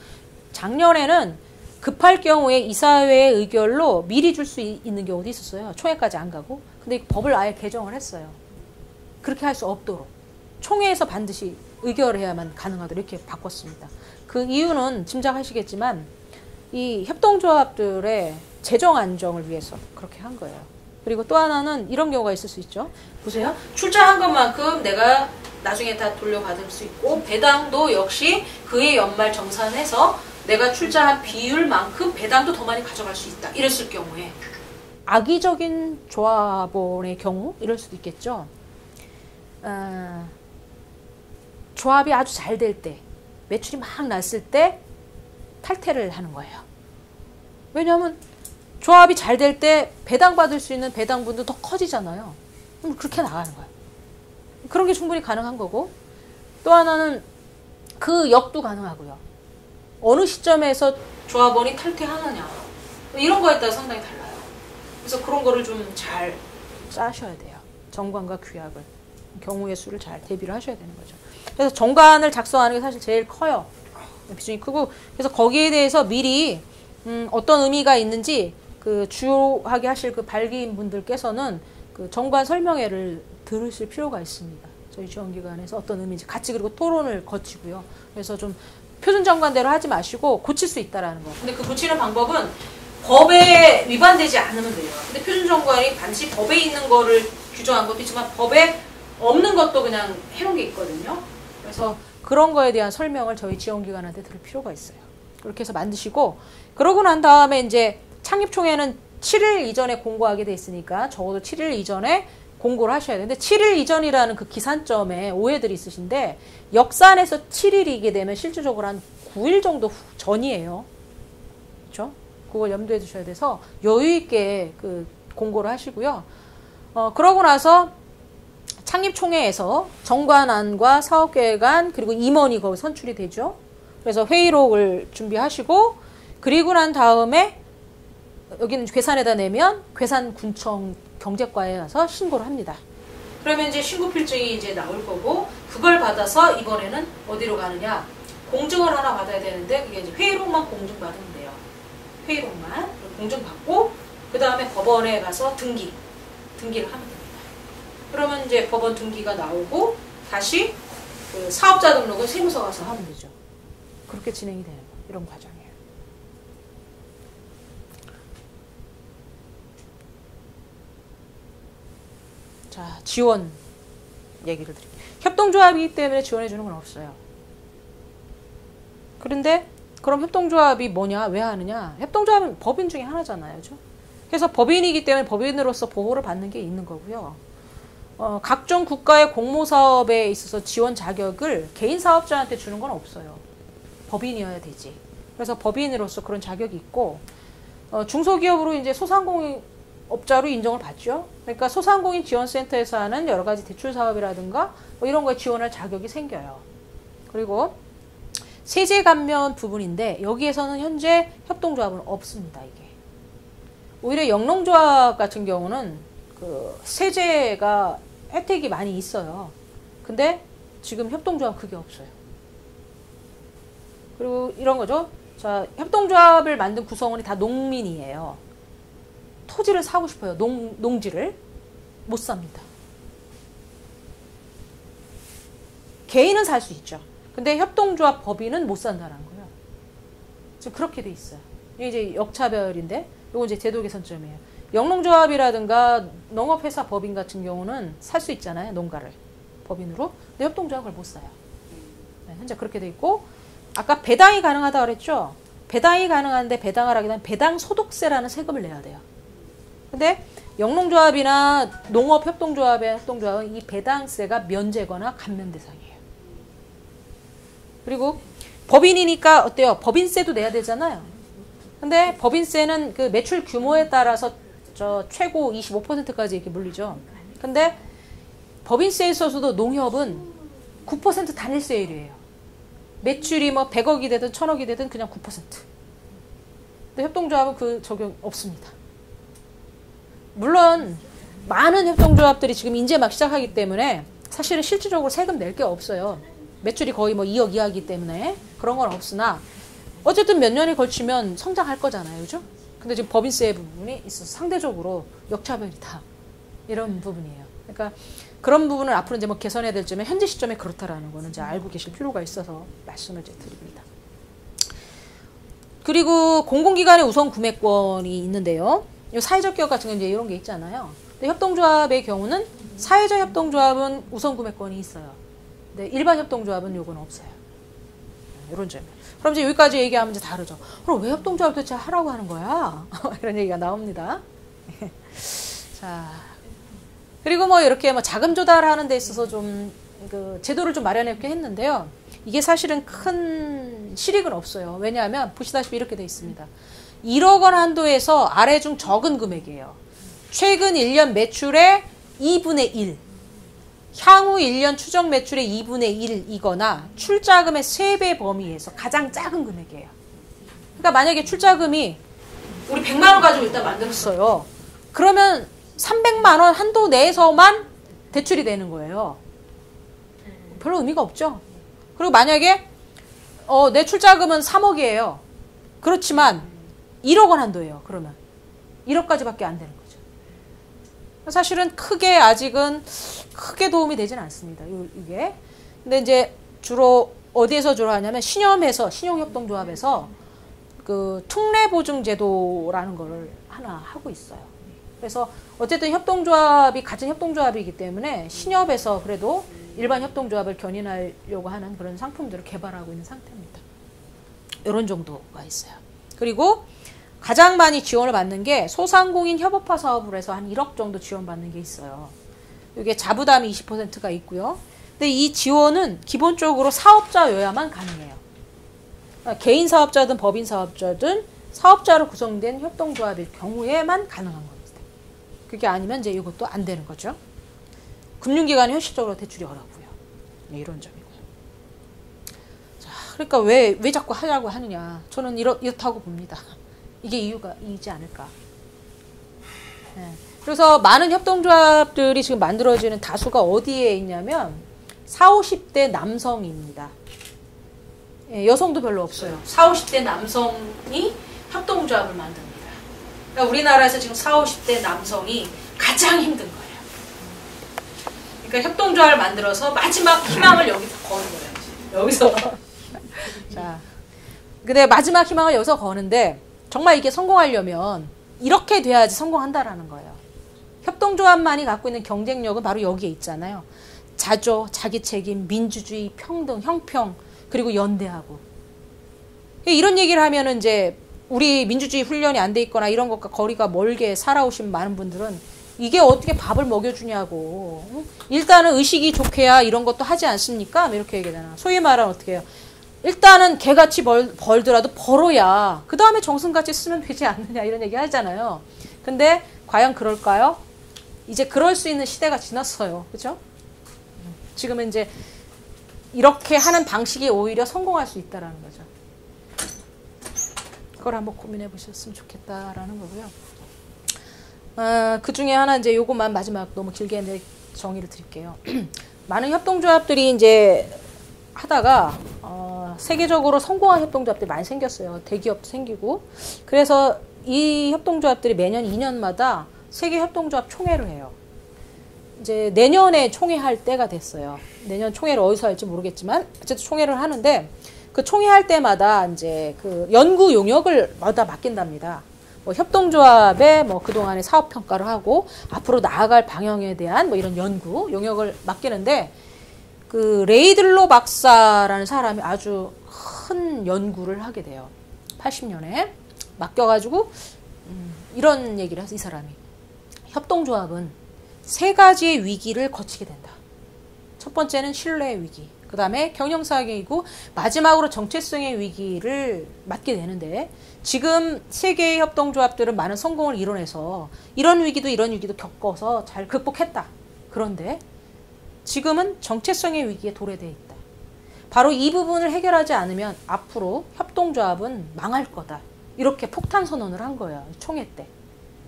작년에는 급할 경우에 이사회의 의결로 미리 줄 수 있는 경우도 있었어요. 총회까지 안 가고. 근데 법을 아예 개정을 했어요. 그렇게 할 수 없도록. 총회에서 반드시 의결해야만 가능하도록 이렇게 바꿨습니다. 그 이유는 짐작하시겠지만 이 협동조합들의 재정 안정을 위해서 그렇게 한 거예요. 그리고 또 하나는 이런 경우가 있을 수 있죠. 보세요. 출자한 것만큼 내가 나중에 다 돌려받을 수 있고 배당도 역시 그의 연말 정산해서 내가 출자한 비율만큼 배당도 더 많이 가져갈 수 있다. 이랬을 경우에 악의적인 조합원의 경우 이럴 수도 있겠죠. 조합이 아주 잘 될 때, 매출이 막 났을 때 탈퇴를 하는 거예요. 왜냐하면 조합이 잘 될 때 배당받을 수 있는 배당분도 더 커지잖아요. 그럼 그렇게 나가는 거예요. 그런 게 충분히 가능한 거고, 또 하나는 그 역도 가능하고요. 어느 시점에서 조합원이 탈퇴하느냐, 이런 거에 따라 상당히 달라요. 그래서 그런 거를 좀 잘 짜셔야 돼요. 정관과 규약을, 경우의 수를 잘 대비를 하셔야 되는 거죠. 그래서 정관을 작성하는 게 사실 제일 커요. 비중이 크고, 그래서 거기에 대해서 미리 어떤 의미가 있는지 그 주요하게 하실 그 발기인 분들께서는 그 정관 설명회를 들으실 필요가 있습니다. 저희 지원기관에서 어떤 의미인지 같이, 그리고 토론을 거치고요. 그래서 좀 표준 정관대로 하지 마시고 고칠 수 있다라는 거. 근데 그 고치는 방법은 법에 위반되지 않으면 돼요. 근데 표준 정관이 반드시 법에 있는 거를 규정한 것도 있지만 법에 없는 것도 그냥 해놓은 게 있거든요. 그래서 그런 거에 대한 설명을 저희 지원기관한테 들을 필요가 있어요. 그렇게 해서 만드시고, 그러고 난 다음에 이제 창립총회는 7일 이전에 공고하게 돼 있으니까 적어도 7일 이전에 공고를 하셔야 돼요. 근데 7일 이전이라는 그 기산점에 오해들이 있으신데, 역산에서 7일이게 되면 실질적으로 한 9일 정도 전이에요. 그렇죠? 그걸 염두에 두셔야 돼서 여유 있게 그 공고를 하시고요. 그러고 나서 창립총회에서 정관안과 사업계획안 그리고 임원이 거기 선출이 되죠. 그래서 회의록을 준비하시고, 그리고 난 다음에 여기는 괴산에다 내면 괴산군청 경제과에 가서 신고를 합니다. 그러면 이제 신고필증이 이제 나올 거고, 그걸 받아서 이번에는 어디로 가느냐, 공증을 하나 받아야 되는데, 그게 이제 회의록만 공증받으면 돼요. 회의록만 공증받고, 그 다음에 법원에 가서 등기를 하면 됩니다. 그러면 이제 법원 등기가 나오고, 다시 그 사업자 등록을 세무서 가서 하면 되죠. 그렇게 진행이 되는 거예요. 이런 과정이에요. 자, 지원 얘기를 드릴게요. 협동조합이기 때문에 지원해주는 건 없어요. 그런데 그럼 협동조합이 뭐냐, 왜 하느냐? 협동조합은 법인 중에 하나잖아요. 그죠? 그래서 법인이기 때문에 법인으로서 보호를 받는 게 있는 거고요. 각종 국가의 공모사업에 있어서 지원 자격을 개인 사업자한테 주는 건 없어요. 법인이어야 되지. 그래서 법인으로서 그런 자격이 있고, 중소기업으로 이제 소상공인업자로 인정을 받죠. 그러니까 소상공인 지원센터에서 하는 여러 가지 대출 사업이라든가 뭐 이런 거에 지원할 자격이 생겨요. 그리고 세제 감면 부분인데, 여기에서는 현재 협동조합은 없습니다. 이게 오히려 영농조합 같은 경우는 그 세제가 혜택이 많이 있어요. 근데 지금 협동조합 그게 없어요. 그리고 이런 거죠. 자, 협동조합을 만든 구성원이 다 농민이에요. 토지를 사고 싶어요. 농지를 못 삽니다. 개인은 살 수 있죠. 근데 협동조합 법인은 못 산다는 거예요. 지금 그렇게 돼 있어요. 이게 이제 역차별인데, 이건 이제 제도 개선점이에요. 영농조합이라든가 농업회사 법인 같은 경우는 살 수 있잖아요. 농가를 법인으로. 근데 협동조합을 못 사요. 네, 현재 그렇게 돼 있고, 아까 배당이 가능하다고 그랬죠. 배당이 가능한데 배당을 하게 되면 배당 소득세라는 세금을 내야 돼요. 근데 영농조합이나 농업협동조합의 협동조합은 이 배당세가 면제거나 감면 대상이에요. 그리고 법인이니까 어때요? 법인세도 내야 되잖아요. 근데 법인세는 그 매출 규모에 따라서 최고 25%까지 이렇게 물리죠. 근데 법인세에 있어서도 농협은 9% 단일세율이에요. 매출이 뭐 100억이 되든 1000억이 되든 그냥 9%. 근데 협동조합은 그 적용 없습니다. 물론 많은 협동조합들이 지금 이제 막 시작하기 때문에 사실은 실질적으로 세금 낼 게 없어요. 매출이 거의 뭐 2억 이하이기 때문에 그런 건 없으나, 어쨌든 몇 년이 걸치면 성장할 거잖아요. 그죠? 근데 지금 법인세 부분이 있어서 상대적으로 역차별이다. 이런 부분이에요. 그러니까 그런 부분을 앞으로 이제 뭐 개선해야 될 점에, 현재 시점에 그렇다라는 거는 이제 알고 계실 필요가 있어서 말씀을 이제 드립니다. 그리고 공공기관의 우선 구매권이 있는데요. 사회적 기업 같은 경우는 이제 이런 게 있잖아요. 근데 협동조합의 경우는 사회적 협동조합은 우선 구매권이 있어요. 근데 일반 협동조합은 요건 없어요. 이런 점이에요. 그럼 이제 여기까지 얘기하면 이제 다르죠. 그럼 왜 협동조합 도대체 하라고 하는 거야? 이런 얘기가 나옵니다. 자, 그리고 뭐 이렇게 뭐 자금 조달하는 데 있어서 좀 그 제도를 좀 마련했긴 했는데요. 이게 사실은 큰 실익은 없어요. 왜냐하면 보시다시피 이렇게 돼 있습니다. 1억 원 한도에서 아래 중 적은 금액이에요. 최근 1년 매출의 2분의 1, 향후 1년 추정 매출의 2분의 1이거나 출자금의 3배 범위에서 가장 작은 금액이에요. 그러니까 만약에 출자금이 우리 100만 원 가지고 일단 만들었어요. 그러면 300만 원 한도 내에서만 대출이 되는 거예요. 별로 의미가 없죠. 그리고 만약에 내 출자금은 3억이에요. 그렇지만 1억 원 한도예요. 그러면 1억까지밖에 안 되는 거죠. 사실은 아직은 크게 도움이 되진 않습니다. 이게. 근데 이제 주로 어디에서 주로 하냐면 신용협동조합에서 그 특례보증제도라는 거를 하나 하고 있어요. 그래서 어쨌든 같은 협동조합이기 때문에 신협에서 그래도 일반 협동조합을 견인하려고 하는 그런 상품들을 개발하고 있는 상태입니다. 이런 정도가 있어요. 그리고 가장 많이 지원을 받는 게 소상공인 협업화 사업으로 해서 한 1억 정도 지원받는 게 있어요. 이게 자부담이 20%가 있고요. 근데 이 지원은 기본적으로 사업자여야만 가능해요. 그러니까 개인 사업자든 법인 사업자든 사업자로 구성된 협동조합일 경우에만 가능한 겁니다. 그게 아니면 이제 이것도 안 되는 거죠. 금융기관이 현실적으로 대출이 어렵고요. 네, 이런 점이고요. 자, 그러니까 왜 자꾸 하려고 하느냐. 저는 이렇다고 봅니다. 이게 이유이지 않을까. 네. 그래서 많은 협동조합들이 지금 만들어지는 다수가 어디에 있냐면 40, 50대 남성입니다. 네, 여성도 별로 없어요. 40, 50대 남성이 협동조합을 만듭니다. 그러니까 우리나라에서 지금 40, 50대 남성이 가장 힘든 거예요. 그러니까 협동조합을 만들어서 마지막 희망을 여기서 거는 거예요. 여기서. 자, 근데 마지막 희망을 여기서 거는데 정말 이게 성공하려면 이렇게 돼야지 성공한다라는 거예요. 협동조합만이 갖고 있는 경쟁력은 바로 여기에 있잖아요. 자조, 자기책임, 민주주의, 평등, 형평, 그리고 연대하고. 이런 얘기를 하면은 이제 우리 민주주의 훈련이 안 돼 있거나 이런 것과 거리가 멀게 살아오신 많은 분들은 이게 어떻게 밥을 먹여주냐고. 일단은 의식이 좋게야 이런 것도 하지 않습니까? 이렇게 얘기하잖아. 소위 말하면 어떻게 해요? 일단은 개같이 벌더라도 벌어야 그 다음에 정승같이 쓰면 되지 않느냐 이런 얘기 하잖아요. 근데 과연 그럴까요? 이제 그럴 수 있는 시대가 지났어요. 그죠? 지금은 이제 이렇게 하는 방식이 오히려 성공할 수 있다라는 거죠. 그걸 한번 고민해 보셨으면 좋겠다라는 거고요. 그 중에 하나 이제 요것만 마지막 너무 길게 정의를 드릴게요. 많은 협동조합들이 이제 하다가 세계적으로 성공한 협동조합들이 많이 생겼어요. 대기업도 생기고. 그래서 이 협동조합들이 매년 2년마다 세계 협동조합 총회를 해요. 이제 내년에 총회할 때가 됐어요. 내년 총회를 어디서 할지 모르겠지만 어쨌든 총회를 하는데 그 총회할 때마다 이제 그 연구 용역을 마다 맡긴답니다. 뭐 협동조합의 뭐 그동안의 사업 평가를 하고 앞으로 나아갈 방향에 대한 뭐 이런 연구 용역을 맡기는데 그 레이들로 박사라는 사람이 아주 큰 연구를 하게 돼요. 80년에 맡겨가지고 이런 얘기를 해서 이 사람이 협동조합은 3가지의 위기를 거치게 된다. 첫 번째는 신뢰의 위기, 그 다음에 경영사의 위기고 마지막으로 정체성의 위기를 맞게 되는데 지금 세계의 협동조합들은 많은 성공을 이뤄내서 이런 위기도 겪어서 잘 극복했다. 그런데 지금은 정체성의 위기에 도래되어 있다. 바로 이 부분을 해결하지 않으면 앞으로 협동조합은 망할 거다. 이렇게 폭탄 선언을 한 거예요. 총회 때.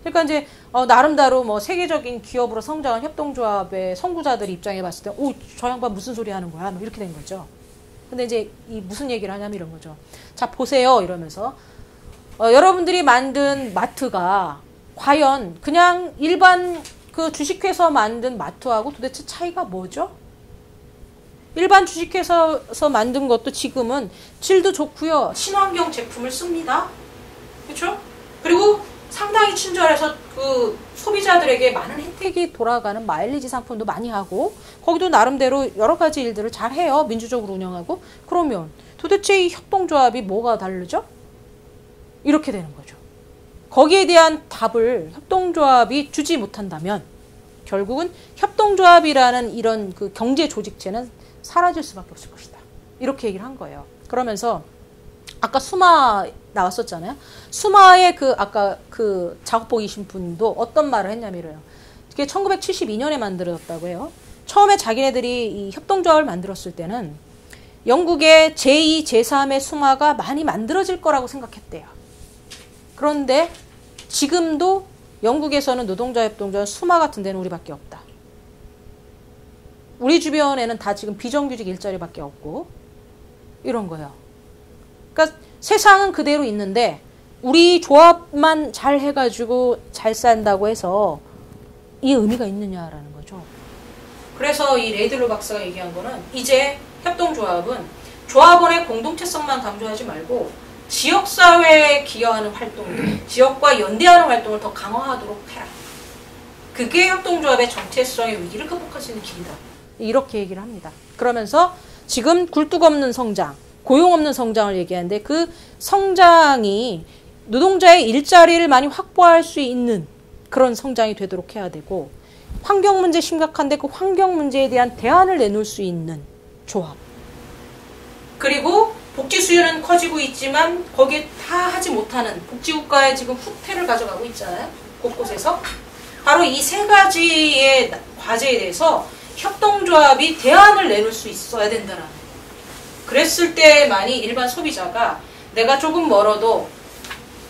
그러니까 이제 나름대로 뭐 세계적인 기업으로 성장한 협동조합의 선구자들 입장에 봤을 때 저 양반 무슨 소리 하는 거야? 뭐 이렇게 된 거죠. 근데 이제 이 무슨 얘기를 하냐면 이런 거죠. 자, 보세요. 이러면서 여러분들이 만든 마트가 과연 그냥 일반 그 주식회사 만든 마트하고 도대체 차이가 뭐죠? 일반 주식회사에서 만든 것도 지금은 질도 좋고요. 친환경 제품을 씁니다. 그렇죠? 그리고 상당히 친절해서 그 소비자들에게 많은 혜택이 돌아가는 마일리지 상품도 많이 하고 거기도 나름대로 여러 가지 일들을 잘 해요. 민주적으로 운영하고. 그러면 도대체 이 협동조합이 뭐가 다르죠? 이렇게 되는 거죠. 거기에 대한 답을 협동조합이 주지 못한다면 결국은 협동조합이라는 이런 그 경제 조직체는 사라질 수밖에 없을 것이다. 이렇게 얘기를 한 거예요. 그러면서 아까 수마 나왔었잖아요. 수마의 그 아까 그 작업복이신 분도 어떤 말을 했냐면 이래요. 이게 1972년에 만들어졌다고 해요. 처음에 자기네들이 이 협동조합을 만들었을 때는 영국의 제2, 제3의 수마가 많이 만들어질 거라고 생각했대요. 그런데 지금도 영국에서는 노동자 협동조합 수마 같은 데는 우리밖에 없다. 우리 주변에는 다 지금 비정규직 일자리밖에 없고 이런 거예요. 그러니까 세상은 그대로 있는데 우리 조합만 잘 해가지고 잘 산다고 해서 이 의미가 있느냐라는 거죠. 그래서 이 레이들로 박사가 얘기한 거는 이제 협동조합은 조합원의 공동체성만 강조하지 말고 지역사회에 기여하는 활동들, 지역과 연대하는 활동을 더 강화하도록 해라. 그게 협동조합의 정체성의 위기를 극복할 수 있는 길이다. 이렇게 얘기를 합니다. 그러면서 지금 굴뚝 없는 성장, 고용 없는 성장을 얘기하는데 그 성장이 노동자의 일자리를 많이 확보할 수 있는 그런 성장이 되도록 해야 되고 환경 문제 심각한데 그 환경 문제에 대한 대안을 내놓을 수 있는 조합. 그리고 복지 수요는 커지고 있지만 거기에 다 하지 못하는 복지국가에 지금 후퇴를 가져가고 있잖아요. 곳곳에서. 바로 이 세 가지의 과제에 대해서 협동조합이 대안을 내놓을 수 있어야 된다는 거예요. 그랬을 때만이 일반 소비자가 내가 조금 멀어도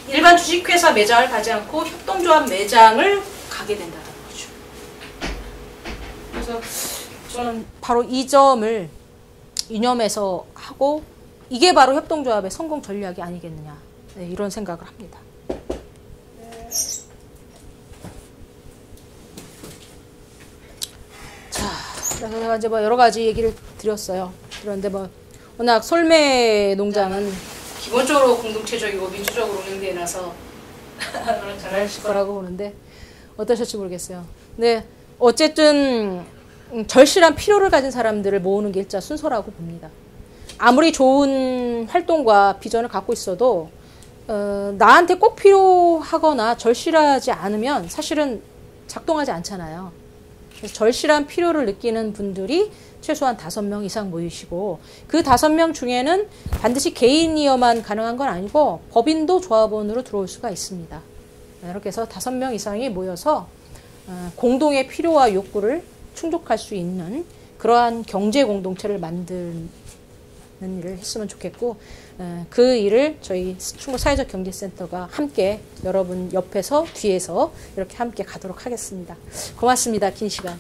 일반 주식회사 매장을 가지 않고 협동조합 매장을 가게 된다는 거죠. 그래서 저는 바로 이 점을 유념해서 하고 이게 바로 협동조합의 성공 전략이 아니겠느냐, 네, 이런 생각을 합니다. 자, 그래서 제가 이제 뭐 여러 가지 얘기를 드렸어요. 그런데 뭐 워낙 솔매 농장은 기본적으로 공동체적이고 민주적으로 운영되어 나서 잘하실 거라고 보는데 어떠실지 모르겠어요. 근데 어쨌든 절실한 필요를 가진 사람들을 모으는 게 일자 순서라고 봅니다. 아무리 좋은 활동과 비전을 갖고 있어도 나한테 꼭 필요하거나 절실하지 않으면 사실은 작동하지 않잖아요. 그래서 절실한 필요를 느끼는 분들이 최소한 5명 이상 모이시고 그 5명 중에는 반드시 개인이어만 가능한 건 아니고 법인도 조합원으로 들어올 수가 있습니다. 이렇게 해서 5명 이상이 모여서 공동의 필요와 욕구를 충족할 수 있는 그러한 경제 공동체를 만드는 일을 했으면 좋겠고 그 일을 저희 충북 사회적 경제센터가 함께 여러분 옆에서 뒤에서 이렇게 함께 가도록 하겠습니다. 고맙습니다. 긴 시간.